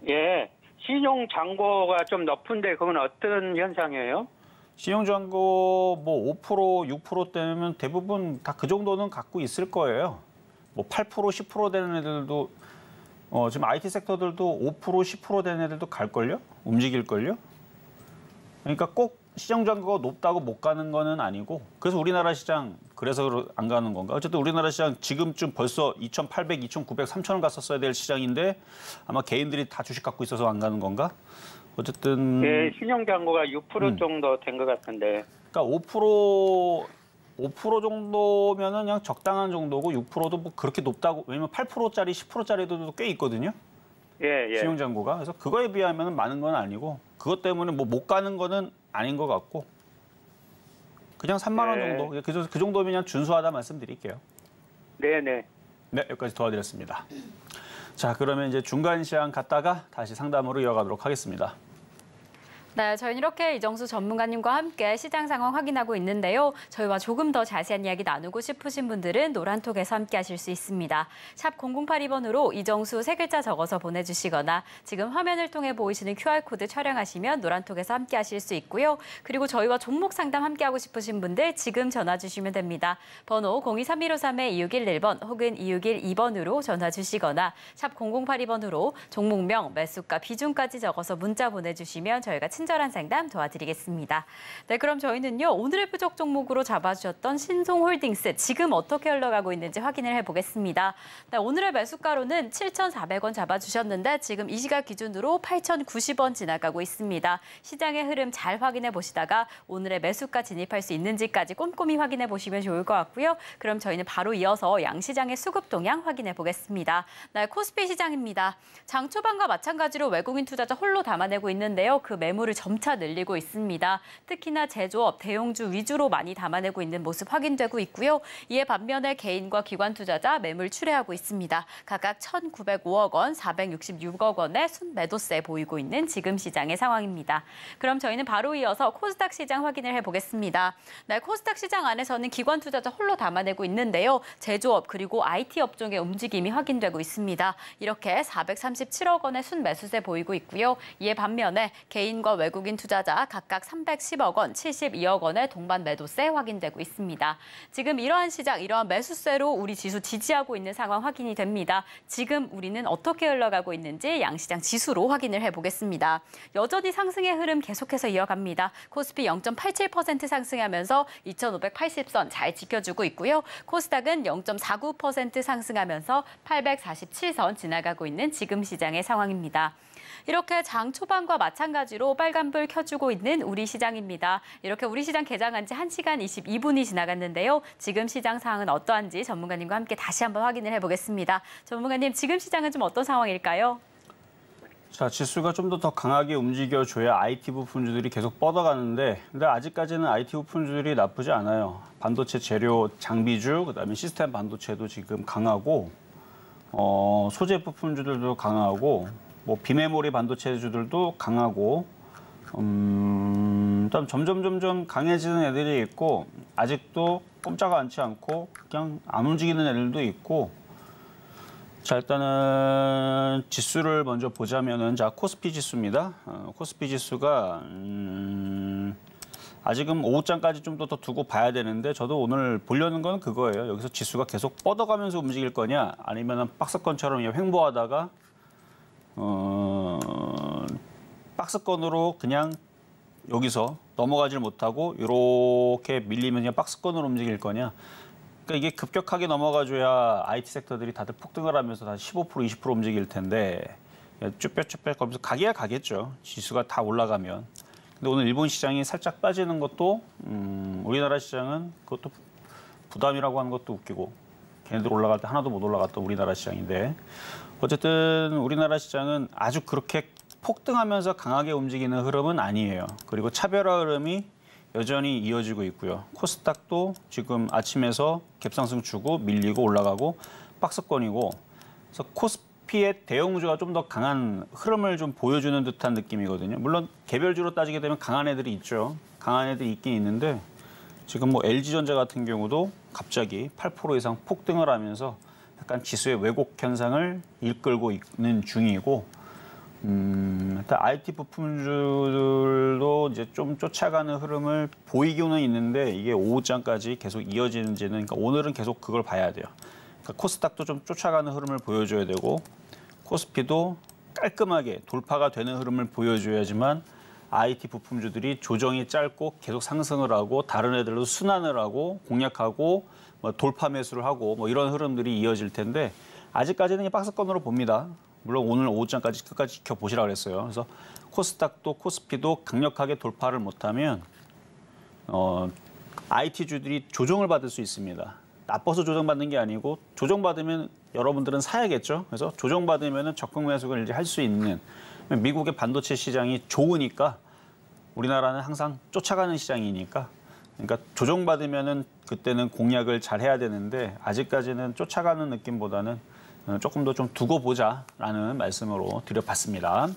예. 신용 잔고가 좀 높은데 그건 어떤 현상이에요? 신용잔고 뭐 5%, 6%대면 대부분 다 그 정도는 갖고 있을 거예요. 뭐 8%, 10% 되는 애들도 지금 IT 섹터들도 5%, 10% 되는 애들도 갈걸요? 움직일걸요? 그러니까 꼭 시장잔고가 높다고 못 가는 거는 아니고 그래서 우리나라 시장 그래서 안 가는 건가? 어쨌든 우리나라 시장 지금쯤 벌써 2,800, 2,900, 3,000원 갔었어야 될 시장인데 아마 개인들이 다 주식 갖고 있어서 안 가는 건가? 어쨌든 예, 신용 잔고가 6% 정도 된 것 같은데. 그러니까 5% 정도면은 그냥 적당한 정도고 6%도 뭐 그렇게 높다고 왜냐면 8%짜리, 10%짜리도 꽤 있거든요. 예, 예. 신용잔고가. 그래서 그거에 비하면 많은 건 아니고 그것 때문에 뭐 못 가는 거는 아닌 것 같고 그냥 3만 원 네. 정도. 그 정도면 그냥 준수하다 말씀드릴게요. 네네. 네, 여기까지 도와드렸습니다. 자, 그러면 이제 중간 시황 갔다가 다시 상담으로 이어가도록 하겠습니다. 네, 저희는 이렇게 이정수 전문가님과 함께 시장 상황 확인하고 있는데요. 저희와 조금 더 자세한 이야기 나누고 싶으신 분들은 노란톡에서 함께 하실 수 있습니다. 샵 0082번으로 이정수 세 글자 적어서 보내주시거나 지금 화면을 통해 보이시는 QR코드 촬영하시면 노란톡에서 함께 하실 수 있고요. 그리고 저희와 종목 상담 함께 하고 싶으신 분들 지금 전화 주시면 됩니다. 번호 023153-2611번 혹은 2612번으로 전화 주시거나 샵 0082번으로 종목명, 매수가, 비중까지 적어서 문자 보내주시면 저희가 친절한 상담 도와드리겠습니다. 네, 그럼 저희는요. 오늘의 부족 종목으로 잡아주셨던 신송홀딩스 지금 어떻게 흘러가고 있는지 확인을 해보겠습니다. 네, 오늘의 매수가로는 7,400원 잡아주셨는데 지금 이 시각 기준으로 8,090원 지나가고 있습니다. 시장의 흐름 잘 확인해 보시다가 오늘의 매수가 진입할 수 있는지까지 꼼꼼히 확인해 보시면 좋을 것 같고요. 그럼 저희는 바로 이어서 양시장의 수급 동향 확인해 보겠습니다. 네, 코스피 시장입니다. 장 초반과 마찬가지로 외국인 투자자 홀로 담아내고 있는데요. 그 매물을 점차 늘리고 있습니다. 특히나 제조업, 대형주 위주로 많이 담아내고 있는 모습 확인되고 있고요. 이에 반면에 개인과 기관 투자자 매물 출회하고 있습니다. 각각 1,905억 원, 466억 원의 순매도세 보이고 있는 지금 시장의 상황입니다. 그럼 저희는 바로 이어서 코스닥 시장 확인을 해보겠습니다. 네, 코스닥 시장 안에서는 기관 투자자 홀로 담아내고 있는데요. 제조업 그리고 IT 업종의 움직임이 확인되고 있습니다. 이렇게 437억 원의 순매수세 보이고 있고요. 이에 반면에 개인과 외국인 투자자 각각 310억 원, 72억 원의 동반 매도세 확인되고 있습니다. 지금 이러한 시장, 이러한 매수세로 우리 지수 지지하고 있는 상황 확인이 됩니다. 지금 우리는 어떻게 흘러가고 있는지 양시장 지수로 확인을 해보겠습니다. 여전히 상승의 흐름 계속해서 이어갑니다. 코스피 0.87% 상승하면서 2,580선 잘 지켜주고 있고요. 코스닥은 0.49% 상승하면서 847선 지나가고 있는 지금 시장의 상황입니다. 이렇게 장 초반과 마찬가지로 빨간불 켜주고 있는 우리 시장입니다. 이렇게 우리 시장 개장한 지 1시간 22분이 지나갔는데요. 지금 시장 상황은 어떠한지 전문가님과 함께 다시 한번 확인을 해보겠습니다. 전문가님, 지금 시장은 좀 어떤 상황일까요? 자, 지수가 좀 더 강하게 움직여줘야 IT 부품주들이 계속 뻗어가는데 근데 아직까지는 IT 부품주들이 나쁘지 않아요. 반도체 재료 장비주, 그다음에 시스템 반도체도 지금 강하고 소재 부품주들도 강하고 뭐 비메모리 반도체주들도 강하고 일단 점점 강해지는 애들이 있고 아직도 꼼짝 않지 않고 그냥 안 움직이는 애들도 있고 자 일단은 지수를 먼저 보자면은 자 코스피 지수입니다. 코스피 지수가 아직은 오후장까지 좀 더 두고 봐야 되는데 저도 오늘 보려는 건 그거예요. 여기서 지수가 계속 뻗어가면서 움직일 거냐 아니면은 박스권처럼 횡보하다가 박스권으로 그냥 여기서 넘어가질 못하고 이렇게 밀리면 그냥 박스권으로 움직일 거냐. 그러니까 이게 급격하게 넘어가줘야 IT 섹터들이 다들 폭등을 하면서 다시 15%, 20% 움직일 텐데 쭈뼛쭈뼛 거면서 가기야 가겠죠. 지수가 다 올라가면. 근데 오늘 일본 시장이 살짝 빠지는 것도 우리나라 시장은 그것도 부담이라고 하는 것도 웃기고 걔네들 올라갈 때 하나도 못 올라갔던 우리나라 시장인데 어쨌든 우리나라 시장은 아주 그렇게 폭등하면서 강하게 움직이는 흐름은 아니에요. 그리고 차별화 흐름이 여전히 이어지고 있고요. 코스닥도 지금 아침에서 갭상승 주고 밀리고 올라가고 박스권이고, 그래서 코스피의 대형주가 좀 더 강한 흐름을 좀 보여주는 듯한 느낌이거든요. 물론 개별주로 따지게 되면 강한 애들이 있죠. 강한 애들이 있긴 있는데 지금 뭐 LG전자 같은 경우도 갑자기 8% 이상 폭등을 하면서 약간 지수의 왜곡 현상을 이끌고 있는 중이고, 일단 IT 부품주들도 이제 좀 쫓아가는 흐름을 보이고는 있는데 이게 오후장까지 계속 이어지는지는, 그러니까 오늘은 계속 그걸 봐야 돼요. 그러니까 코스닥도 좀 쫓아가는 흐름을 보여줘야 되고, 코스피도 깔끔하게 돌파가 되는 흐름을 보여줘야지만 IT 부품주들이 조정이 짧고 계속 상승을 하고 다른 애들도 순환을 하고 공략하고 뭐 돌파 매수를 하고 뭐 이런 흐름들이 이어질 텐데, 아직까지는 박스권으로 봅니다. 물론 오늘 오후장까지 끝까지 지켜보시라고 그랬어요. 그래서 코스닥도 코스피도 강력하게 돌파를 못하면 IT주들이 조정을 받을 수 있습니다. 나빠서 조정받는 게 아니고 조정받으면 여러분들은 사야겠죠. 그래서 조정받으면 적극 매수를 이제 할 수 있는, 미국의 반도체 시장이 좋으니까 우리나라는 항상 쫓아가는 시장이니까, 그러니까 조정받으면은 그때는 공략을 잘 해야 되는데 아직까지는 쫓아가는 느낌보다는 조금 더 좀 두고 보자라는 말씀으로 드려봤습니다.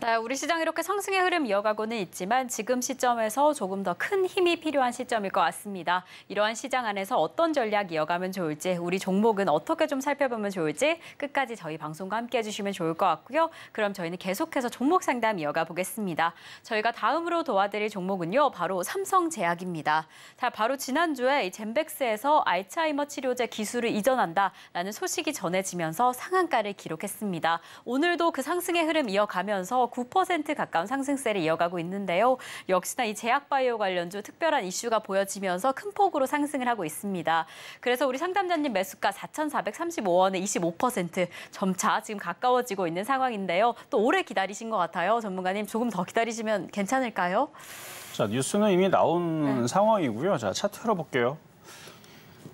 네, 우리 시장 이렇게 상승의 흐름 이어가고는 있지만 지금 시점에서 조금 더 큰 힘이 필요한 시점일 것 같습니다. 이러한 시장 안에서 어떤 전략 이어가면 좋을지, 우리 종목은 어떻게 좀 살펴보면 좋을지 끝까지 저희 방송과 함께 해주시면 좋을 것 같고요. 그럼 저희는 계속해서 종목 상담 이어가 보겠습니다. 저희가 다음으로 도와드릴 종목은요, 바로 삼성제약입니다. 자, 바로 지난주에 이 젠백스에서 알츠하이머 치료제 기술을 이전한다라는 소식이 전해지면서 상한가를 기록했습니다. 오늘도 그 상승의 흐름 이어가면서 9% 가까운 상승세를 이어가고 있는데요. 역시나 이 제약바이오 관련주 특별한 이슈가 보여지면서 큰 폭으로 상승을 하고 있습니다. 그래서 우리 상담자님 매수가 4,435원에 25% 점차 지금 가까워지고 있는 상황인데요. 또 오래 기다리신 것 같아요. 전문가님 조금 더 기다리시면 괜찮을까요? 자, 뉴스는 이미 나온 상황이고요. 자, 차트 열어볼게요.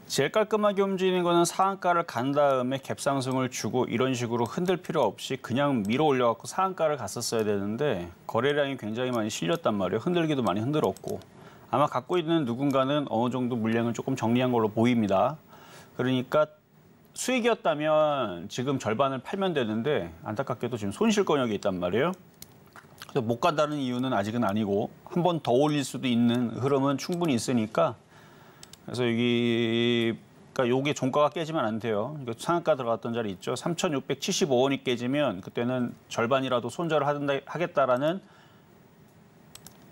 제일 깔끔하게 움직이는 거는 상한가를 간 다음에 갭상승을 주고 이런 식으로 흔들 필요 없이 그냥 밀어 올려갖고 상한가를 갔었어야 되는데 거래량이 굉장히 많이 실렸단 말이에요. 흔들기도 많이 흔들었고, 아마 갖고 있는 누군가는 어느 정도 물량을 조금 정리한 걸로 보입니다. 그러니까 수익이었다면 지금 절반을 팔면 되는데 안타깝게도 지금 손실권역이 있단 말이에요. 그래서 못 간다는 이유는 아직은 아니고 한 번 더 올릴 수도 있는 흐름은 충분히 있으니까, 그래서 그러니까 요게 종가가 깨지면 안 돼요. 이거 상한가 들어갔던 자리 있죠. 3,675원이 깨지면 그때는 절반이라도 손절을 하겠다라는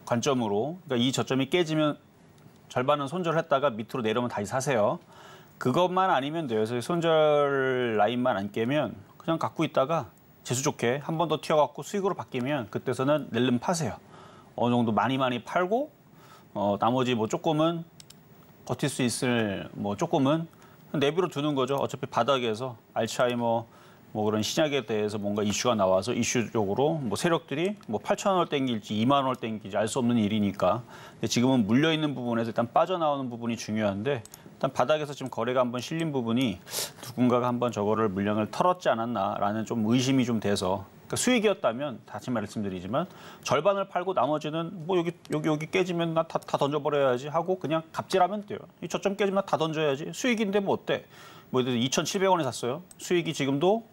관점으로, 그러니까 이 저점이 깨지면 절반은 손절했다가 밑으로 내려오면 다시 사세요. 그것만 아니면 돼요. 그래서 손절 라인만 안 깨면 그냥 갖고 있다가 재수 좋게 한 번 더 튀어갖고 수익으로 바뀌면 그때서는 낼름 파세요. 어느 정도 많이 팔고 나머지 뭐 조금은 버틸 수 있을 뭐 조금은 내비로 두는 거죠. 어차피 바닥에서 알츠하이머 뭐 그런 신약에 대해서 뭔가 이슈가 나와서 이슈적으로 뭐 세력들이 뭐 8,000원을 땡길지 2만 원을 땡길지 알 수 없는 일이니까. 근데 지금은 물려 있는 부분에서 일단 빠져나오는 부분이 중요한데, 일단 바닥에서 지금 거래가 한번 실린 부분이 누군가가 한번 저거를 물량을 털었지 않았나라는 좀 의심이 좀 돼서, 그러니까 수익이었다면 다시 말씀드리지만 절반을 팔고 나머지는 뭐 여기 깨지면 나 다 던져버려야지 하고 그냥 갑질하면 돼요. 이 저점 깨지면 다 던져야지. 수익인데 뭐 어때? 뭐 2,700원에 샀어요. 수익이 지금도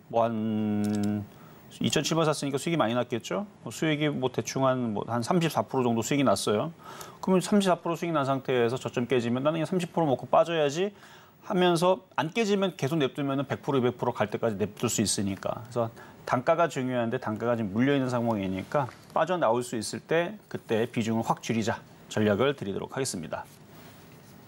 뭐 한 2,700원 샀으니까 수익이 많이 났겠죠. 수익이 뭐 대충 한 34% 정도 수익이 났어요. 그러면 34% 수익이 난 상태에서 저점 깨지면 나는 그냥 30% 먹고 빠져야지 하면서 안 깨지면 계속 냅두면 100%, 200% 갈 때까지 냅둘 수 있으니까. 그래서 단가가 중요한데 단가가 지금 물려있는 상황이니까 빠져나올 수 있을 때 그때 비중을 확 줄이자 전략을 드리도록 하겠습니다.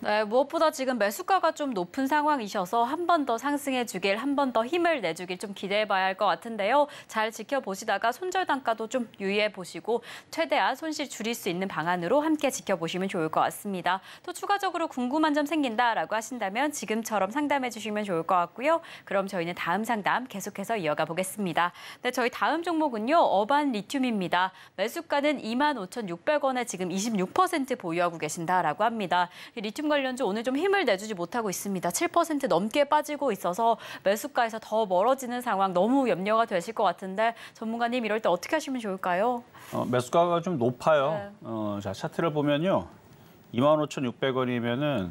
네, 무엇보다 지금 매수가가 좀 높은 상황이셔서 한 번 더 상승해 주길, 한 번 더 힘을 내주길 좀 기대해 봐야 할 것 같은데요. 잘 지켜보시다가 손절 단가도 좀 유의해 보시고 최대한 손실 줄일 수 있는 방안으로 함께 지켜보시면 좋을 것 같습니다. 또 추가적으로 궁금한 점 생긴다라고 하신다면 지금처럼 상담해 주시면 좋을 것 같고요. 그럼 저희는 다음 상담 계속해서 이어가 보겠습니다. 네, 저희 다음 종목은요, 어반 리튬입니다. 매수가는 25,600원에 지금 26% 보유하고 계신다라고 합니다. 리튬 관련주 오늘 좀 힘을 내주지 못하고 있습니다. 7% 넘게 빠지고 있어서 매수가에서 더 멀어지는 상황 너무 염려가 되실 것 같은데 전문가님 이럴 때 어떻게 하시면 좋을까요? 매수가가 좀 높아요. 네. 자, 차트를 보면요. 25,600원이면은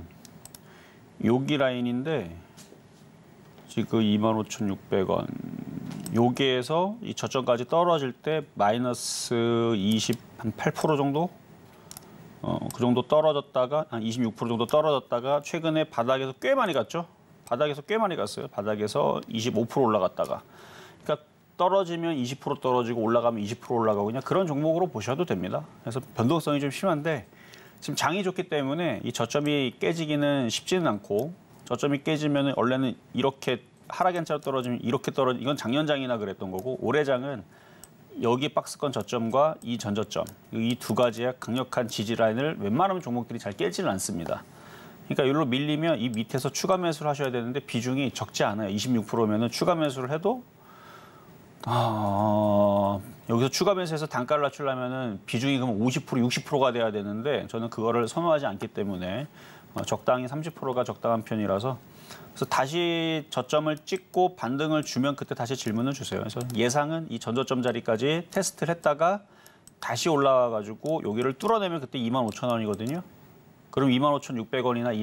여기 라인인데 지금 25,600원. 여기에서 이 저점까지 떨어질 때 마이너스 8% 정도? 그 정도 떨어졌다가 한 26% 정도 떨어졌다가 최근에 바닥에서 꽤 많이 갔죠. 바닥에서 꽤 많이 갔어요. 바닥에서 25% 올라갔다가. 그러니까 떨어지면 20% 떨어지고 올라가면 20% 올라가고 그냥 그런 종목으로 보셔도 됩니다. 그래서 변동성이 좀 심한데 지금 장이 좋기 때문에 이 저점이 깨지기는 쉽지는 않고 저점이 깨지면 원래는 이렇게 하락연차로 떨어지면 이렇게 이건 작년장이나 그랬던 거고 올해장은 여기 박스권 저점과 이 전저점 이 두 가지의 강력한 지지 라인을 웬만하면 종목들이 잘 깨지는 않습니다. 그러니까 여기로 밀리면 이 밑에서 추가 매수를 하셔야 되는데 비중이 적지 않아요. 26%면은 추가 매수를 해도 여기서 추가 매수해서 단가를 낮추려면은 비중이 그럼 50%, 60%가 돼야 되는데 저는 그거를 선호하지 않기 때문에 적당히 30%가 적당한 편이라서 그래서 다시 저점을 찍고 반등을 주면 그때 다시 질문을 주세요. 그래서 예상은 이 전저점 자리까지 테스트를 했다가 다시 올라와가지고 여기를 뚫어내면 그때 25,000원이거든요. 그럼 25,600원이나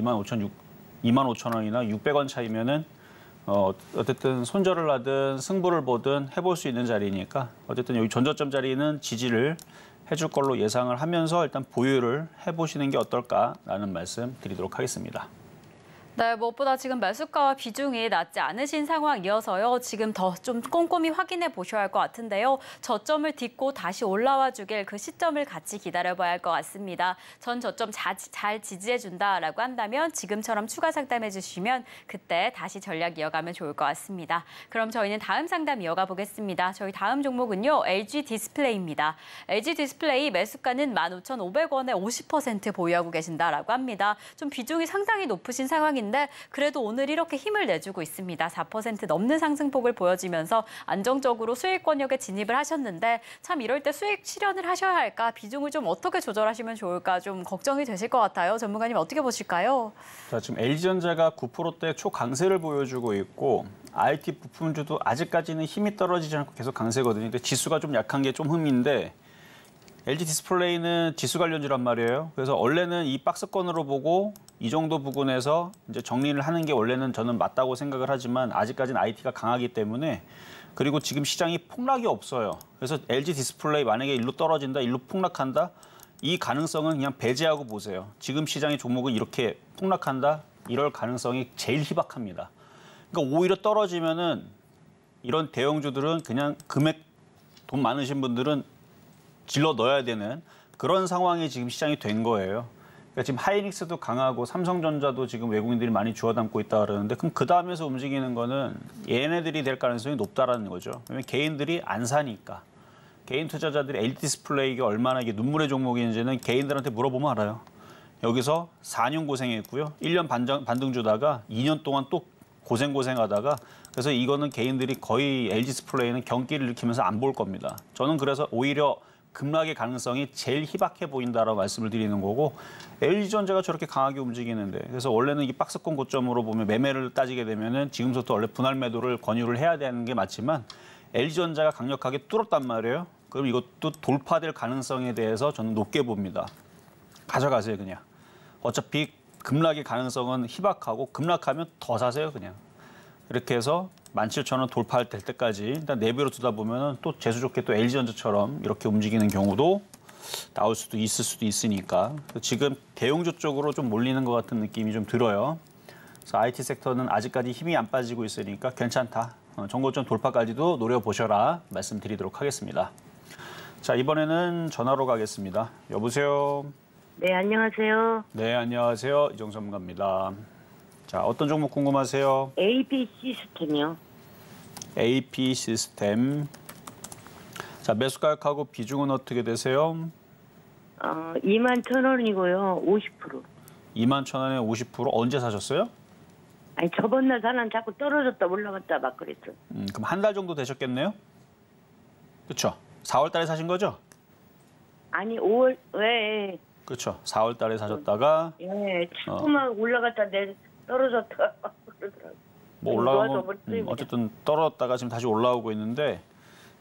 25,000원이나 600원 차이면은 어쨌든 손절을 하든 승부를 보든 해볼 수 있는 자리니까 어쨌든 여기 전저점 자리는 지지를 해줄 걸로 예상을 하면서 일단 보유를 해보시는 게 어떨까라는 말씀 드리도록 하겠습니다. 네, 무엇보다 지금 매수가와 비중이 낮지 않으신 상황이어서요. 지금 더 좀 꼼꼼히 확인해 보셔야 할 것 같은데요. 저점을 딛고 다시 올라와 주길 그 시점을 같이 기다려봐야 할 것 같습니다. 전 저점 잘 지지해 준다라고 한다면 지금처럼 추가 상담해 주시면 그때 다시 전략 이어가면 좋을 것 같습니다. 그럼 저희는 다음 상담 이어가 보겠습니다. 저희 다음 종목은요. LG 디스플레이입니다. LG 디스플레이 매수가는 15,500원에 50% 보유하고 계신다라고 합니다. 좀 비중이 상당히 높으신 상황인데 그래도 오늘 이렇게 힘을 내주고 있습니다. 4% 넘는 상승폭을 보여지면서 안정적으로 수익 권역에 진입을 하셨는데 참 이럴 때 수익 실현을 하셔야 할까? 비중을 좀 어떻게 조절하시면 좋을까? 좀 걱정이 되실 것 같아요. 전문가님 어떻게 보실까요? 자, 지금 LG전자가 9%대 초강세를 보여주고 있고 IT 부품주도 아직까지는 힘이 떨어지지 않고 계속 강세거든요. 근데 지수가 좀 약한 게 좀 흠인데 LG 디스플레이는 지수 관련주란 말이에요. 그래서 원래는 이 박스권으로 보고 이 정도 부분에서 이제 정리를 하는 게 원래는 저는 맞다고 생각을 하지만 아직까지는 IT가 강하기 때문에 그리고 지금 시장이 폭락이 없어요. 그래서 LG 디스플레이 만약에 일로 떨어진다, 일로 폭락한다, 이 가능성은 그냥 배제하고 보세요. 지금 시장의 종목은 이렇게 폭락한다, 이럴 가능성이 제일 희박합니다. 그러니까 오히려 떨어지면은 이런 대형주들은 그냥 금액 돈 많으신 분들은 질러 넣어야 되는 그런 상황이 지금 시장이 된 거예요. 그러니까 지금 하이닉스도 강하고 삼성전자도 지금 외국인들이 많이 주워 담고 있다 그러는데 그럼 그 다음에서 움직이는 거는 얘네들이 될 가능성이 높다라는 거죠. 왜냐면 개인들이 안 사니까. 개인 투자자들이 LG 디스플레이가 얼마나 이게 눈물의 종목인지는 개인들한테 물어보면 알아요. 여기서 4년 고생했고요. 1년 반등 주다가 2년 동안 또 고생하다가 그래서 이거는 개인들이 거의 LG 디스플레이는 경기를 일으키면서 안 볼 겁니다. 저는 그래서 오히려 급락의 가능성이 제일 희박해 보인다라고 말씀을 드리는 거고 LG전자가 저렇게 강하게 움직이는데 그래서 원래는 이 박스권 고점으로 보면 매매를 따지게 되면은 지금부터 원래 분할 매도를 권유를 해야 되는 게 맞지만 LG전자가 강력하게 뚫었단 말이에요. 그럼 이것도 돌파될 가능성에 대해서 저는 높게 봅니다. 가져가세요 그냥. 어차피 급락의 가능성은 희박하고 급락하면 더 사세요 그냥. 이렇게 해서 17,000원 돌파될 때까지 일단 내비로 두다 보면 또 재수 좋게 또 LG전자처럼 이렇게 움직이는 경우도 나올 수도 있을 수도 있으니까 지금 대형주 쪽으로 좀 몰리는 것 같은 느낌이 좀 들어요. 그래서 IT 섹터는 아직까지 힘이 안 빠지고 있으니까 괜찮다. 정고점 돌파까지도 노려보셔라 말씀드리도록 하겠습니다. 자, 이번에는 전화로 가겠습니다. 여보세요. 네, 안녕하세요. 네, 안녕하세요. 이정수 전문가입니다. 자, 어떤 종목 궁금하세요? AP 시스템이요. AP 시스템. 자, 매수 가격하고 비중은 어떻게 되세요? 21,000원이고요. 50%. 21,000원에 50% 언제 사셨어요? 아니, 저번 날 사람 자꾸 떨어졌다 올라갔다 막 그랬어. 그럼 한 달 정도 되셨겠네요? 그렇죠? 4월 달에 사신 거죠? 아니, 5월, 왜? 그렇죠. 4월 달에 사셨다가 예, 자꾸만 올라갔다 떨어졌다 그러더라고요. 뭐 올라가면 어쨌든 떨어졌다가 지금 다시 올라오고 있는데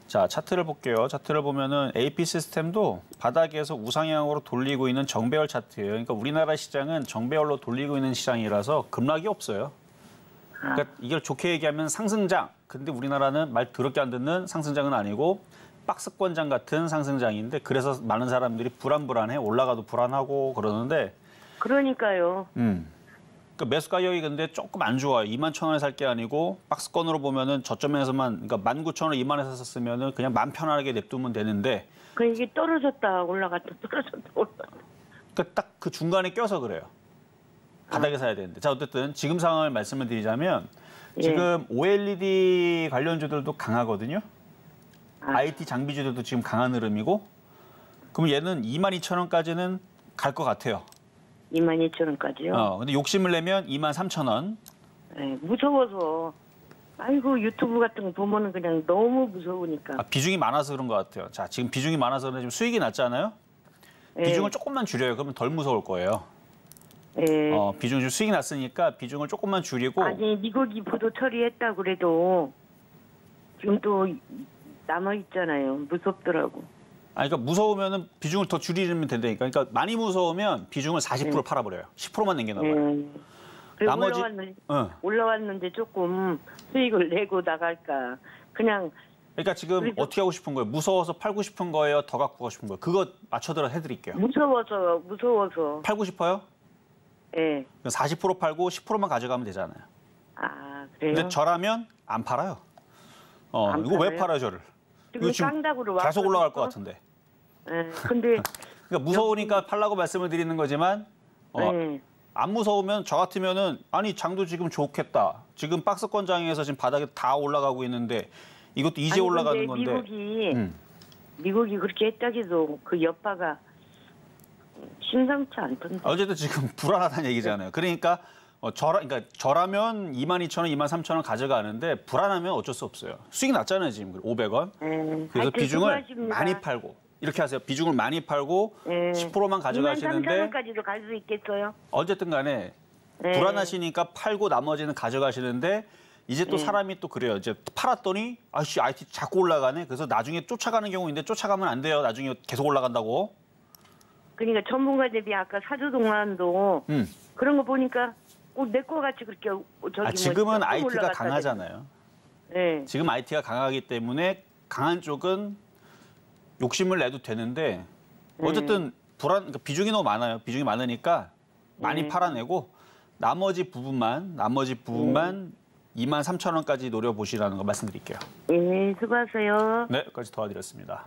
자, 차트를 볼게요. 차트를 보면은 AP 시스템도 바닥에서 우상향으로 돌리고 있는 정배열 차트예요. 그러니까 우리나라 시장은 정배열로 돌리고 있는 시장이라서 급락이 없어요. 그러니까 이걸 좋게 얘기하면 상승장. 근데 우리나라는 말 더럽게 안 듣는 상승장은 아니고 박스권장 같은 상승장인데 그래서 많은 사람들이 불안해. 올라가도 불안하고 그러는데 그러니까요. 그러니까 매수 가격이 근데 조금 안 좋아요. 21,000원에 살 게 아니고 박스권으로 보면은 저점에서만 그러니까 19,000원, 20,000원에 샀으면은 그냥 마음 편하게 냅두면 되는데 그 이게 떨어졌다 올라갔다 떨어졌다 올라갔다. 그러니까 딱 그 중간에 껴서 그래요. 바닥에 사야 되는데. 자, 어쨌든 지금 상황을 말씀을 드리자면 지금 OLED 관련주들도 강하거든요. IT 장비주들도 지금 강한 흐름이고 그럼 얘는 22,000원까지는 갈 것 같아요. 22,000원까지요? 근데 욕심을 내면 23,000원. 네, 무서워서. 아이고 유튜브 같은 거 보면은 그냥 너무 무서우니까. 비중이 많아서 그런 것 같아요. 자, 지금 비중이 많아서 지금 수익이 낮잖아요. 비중을 조금만 줄여요. 그러면 덜 무서울 거예요. 비중 좀 수익이 났으니까 비중을 조금만 줄이고. 아니 미국이 부도 처리했다 그래도 지금 또 남아 있잖아요. 무섭더라고. 그러니까 무서우면은 비중을 더 줄이면 된다니까. 그러니까 많이 무서우면 비중을 40% 팔아버려요. 10%만 남겨놔봐요. 나머지 올라왔는데 조금 수익을 내고 나갈까. 그냥. 그러니까 지금 어떻게 하고 싶은 거예요? 무서워서 팔고 싶은 거예요? 더 갖고 가고 싶은 거예요? 그거 맞춰들어 해드릴게요. 무서워서. 팔고 싶어요? 네. 40% 팔고 10%만 가져가면 되잖아요. 아, 그래요? 근데 저라면 안 팔아요. 안 이거 팔아요? 왜 팔아요, 저를? 이거 지금 깡닥으로 계속 올라갈 것 같은데. 네, 근데 그러니까 무서우니까 팔라고 말씀을 드리는 거지만 안 무서우면 저 같으면은 아니 장도 지금 좋겠다. 지금 박스권장에서 지금 바닥에 다 올라가고 있는데 이것도 이제 올라가는 건데. 미국이 그렇게 했다고 해도 그 여파가 심상치 않던데. 어쨌든 지금 불안하다는 얘기잖아요. 그러니까 저라면 22,000원, 23,000원 가져가는데 불안하면 어쩔 수 없어요. 수익이 났잖아요, 지금 500원. 그래서 비중을 많이 팔고 이렇게 하세요. 비중을 많이 팔고 10%만 가져가시는데 23,000원까지도 갈 수 있겠어요? 어쨌든 간에 불안하시니까 팔고 나머지는 가져가시는데 이제 또 사람이 또 그래요. 이제 팔았더니 아씨 IT 자꾸 올라가네. 그래서 나중에 쫓아가는 경우 있는데 쫓아가면 안 돼요. 나중에 계속 올라간다고. 그러니까 전문가 대비 아까 사주동안도 그런 거 보니까 꼭 내 거 같이 그렇게 지금은 IT가 강하잖아요. 네. 지금 IT가 강하기 때문에 강한 쪽은 욕심을 내도 되는데 어쨌든 그러니까 비중이 너무 많아요. 비중이 많으니까 많이 팔아내고 나머지 부분만 23,000원까지 노려보시라는 거 말씀드릴게요. 네, 수고하세요. 네, 여기까지 도와드렸습니다.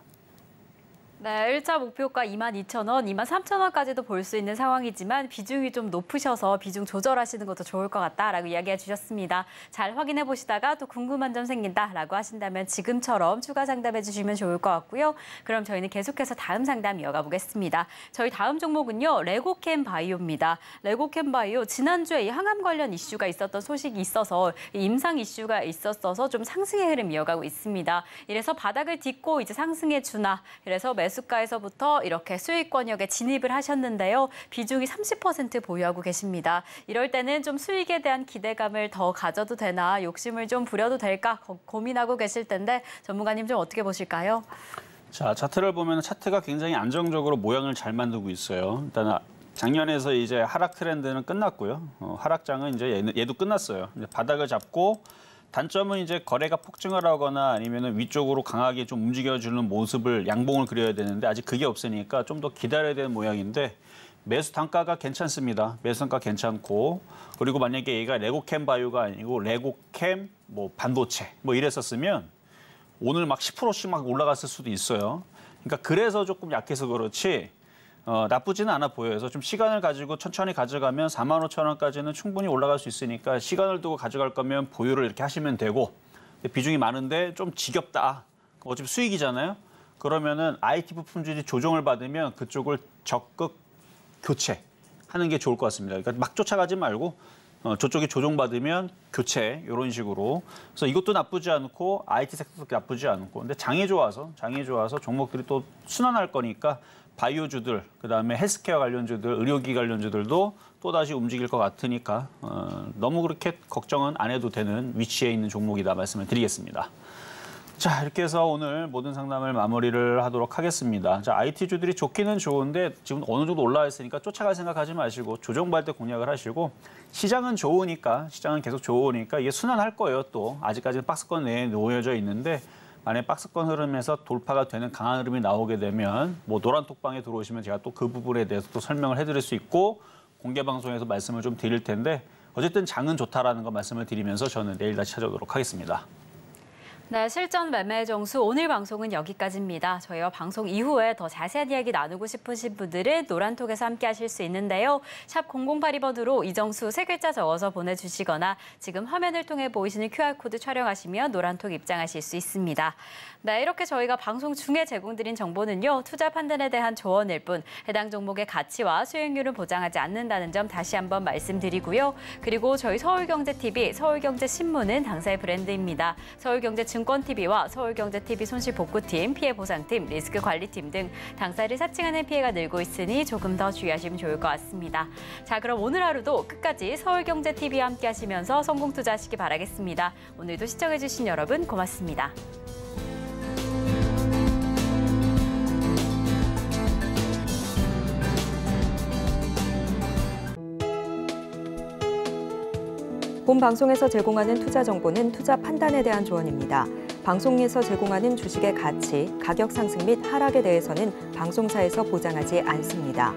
네, 1차 목표가 22,000원, 23,000원까지도 볼 수 있는 상황이지만 비중이 좀 높으셔서 비중 조절하시는 것도 좋을 것 같다라고 이야기해 주셨습니다. 잘 확인해 보시다가 또 궁금한 점 생긴다라고 하신다면 지금처럼 추가 상담해 주시면 좋을 것 같고요. 그럼 저희는 계속해서 다음 상담 이어가 보겠습니다. 저희 다음 종목은요, 레고캠 바이오입니다. 레고캠 바이오 지난주에 이 항암 관련 이슈가 있었던 소식이 있어서 임상 이슈가 있었어서 좀 상승의 흐름 이어가고 있습니다. 이래서 바닥을 딛고 이제 상승해 주나. 그래서 매수가에서부터 이렇게 수익 권역에 진입을 하셨는데요. 비중이 30% 보유하고 계십니다. 이럴 때는 좀 수익에 대한 기대감을 더 가져도 되나 욕심을 좀 부려도 될까 고민하고 계실 텐데 전문가님 좀 어떻게 보실까요? 자, 차트를 보면 차트가 굉장히 안정적으로 모양을 잘 만들고 있어요. 일단 작년에서 이제 하락 트렌드는 끝났고요. 하락장은 이제 얘도 끝났어요. 이제 바닥을 잡고 단점은 이제 거래가 폭증을 하거나 아니면 위쪽으로 강하게 좀 움직여주는 모습을 양봉을 그려야 되는데 아직 그게 없으니까 좀 더 기다려야 되는 모양인데 매수 단가가 괜찮습니다. 매수 단가 괜찮고 그리고 만약에 얘가 레고캠 바이오가 아니고 레고캠 뭐 반도체 뭐 이랬었으면 오늘 막 10%씩 막 올라갔을 수도 있어요. 그러니까 그래서 조금 약해서 그렇지 나쁘지는 않아 보여요. 그래서 좀 시간을 가지고 천천히 가져가면 45,000원까지는 충분히 올라갈 수 있으니까 시간을 두고 가져갈 거면 보유를 이렇게 하시면 되고 비중이 많은데 좀 지겹다. 어차피 수익이잖아요. 그러면은 IT 부품주들이 조정을 받으면 그쪽을 적극 교체하는 게 좋을 것 같습니다. 그러니까 막 쫓아가지 말고 저쪽이 조정받으면 교체 이런 식으로. 그래서 이것도 나쁘지 않고 IT 섹터도 나쁘지 않고. 근데 장이 좋아서 종목들이 또 순환할 거니까 바이오주들, 그다음에 헬스케어 관련주들, 의료기 관련주들도 또다시 움직일 것 같으니까 너무 그렇게 걱정은 안 해도 되는 위치에 있는 종목이다 말씀을 드리겠습니다. 자, 이렇게 해서 오늘 모든 상담을 마무리를 하도록 하겠습니다. 자, IT주들이 좋기는 좋은데 지금 어느 정도 올라와 있으니까 쫓아갈 생각하지 마시고 조정받을 때 공략을 하시고 시장은 계속 좋으니까 이게 순환할 거예요. 또 아직까지는 박스권 내에 놓여져 있는데 만약 박스권 흐름에서 돌파가 되는 강한 흐름이 나오게 되면 뭐 노란 톡방에 들어오시면 제가 또 그 부분에 대해서 또 설명을 해드릴 수 있고 공개 방송에서 말씀을 좀 드릴 텐데 어쨌든 장은 좋다라는 거 말씀을 드리면서 저는 내일 다시 찾아오도록 하겠습니다. 네, 실전 매매 정수 오늘 방송은 여기까지입니다. 저희와 방송 이후에 더 자세한 이야기 나누고 싶으신 분들은 노란톡에서 함께 하실 수 있는데요. 샵 0082번으로 이정수 3글자 적어서 보내주시거나 지금 화면을 통해 보이시는 QR코드 촬영하시면 노란톡 입장하실 수 있습니다. 네, 이렇게 저희가 방송 중에 제공드린 정보는요. 투자 판단에 대한 조언일 뿐 해당 종목의 가치와 수익률을 보장하지 않는다는 점 다시 한번 말씀드리고요. 그리고 저희 서울경제TV, 서울경제신문은 당사의 브랜드입니다. 서울경제증권TV와 서울경제TV 손실복구팀, 피해보상팀, 리스크관리팀 등 당사를 사칭하는 피해가 늘고 있으니 조금 더 주의하시면 좋을 것 같습니다. 자, 그럼 오늘 하루도 끝까지 서울경제TV와 함께 하시면서 성공 투자하시기 바라겠습니다. 오늘도 시청해주신 여러분 고맙습니다. 본 방송에서 제공하는 투자 정보는 투자 판단에 대한 조언입니다. 방송에서 제공하는 주식의 가치, 가격 상승 및 하락에 대해서는 방송사에서 보장하지 않습니다.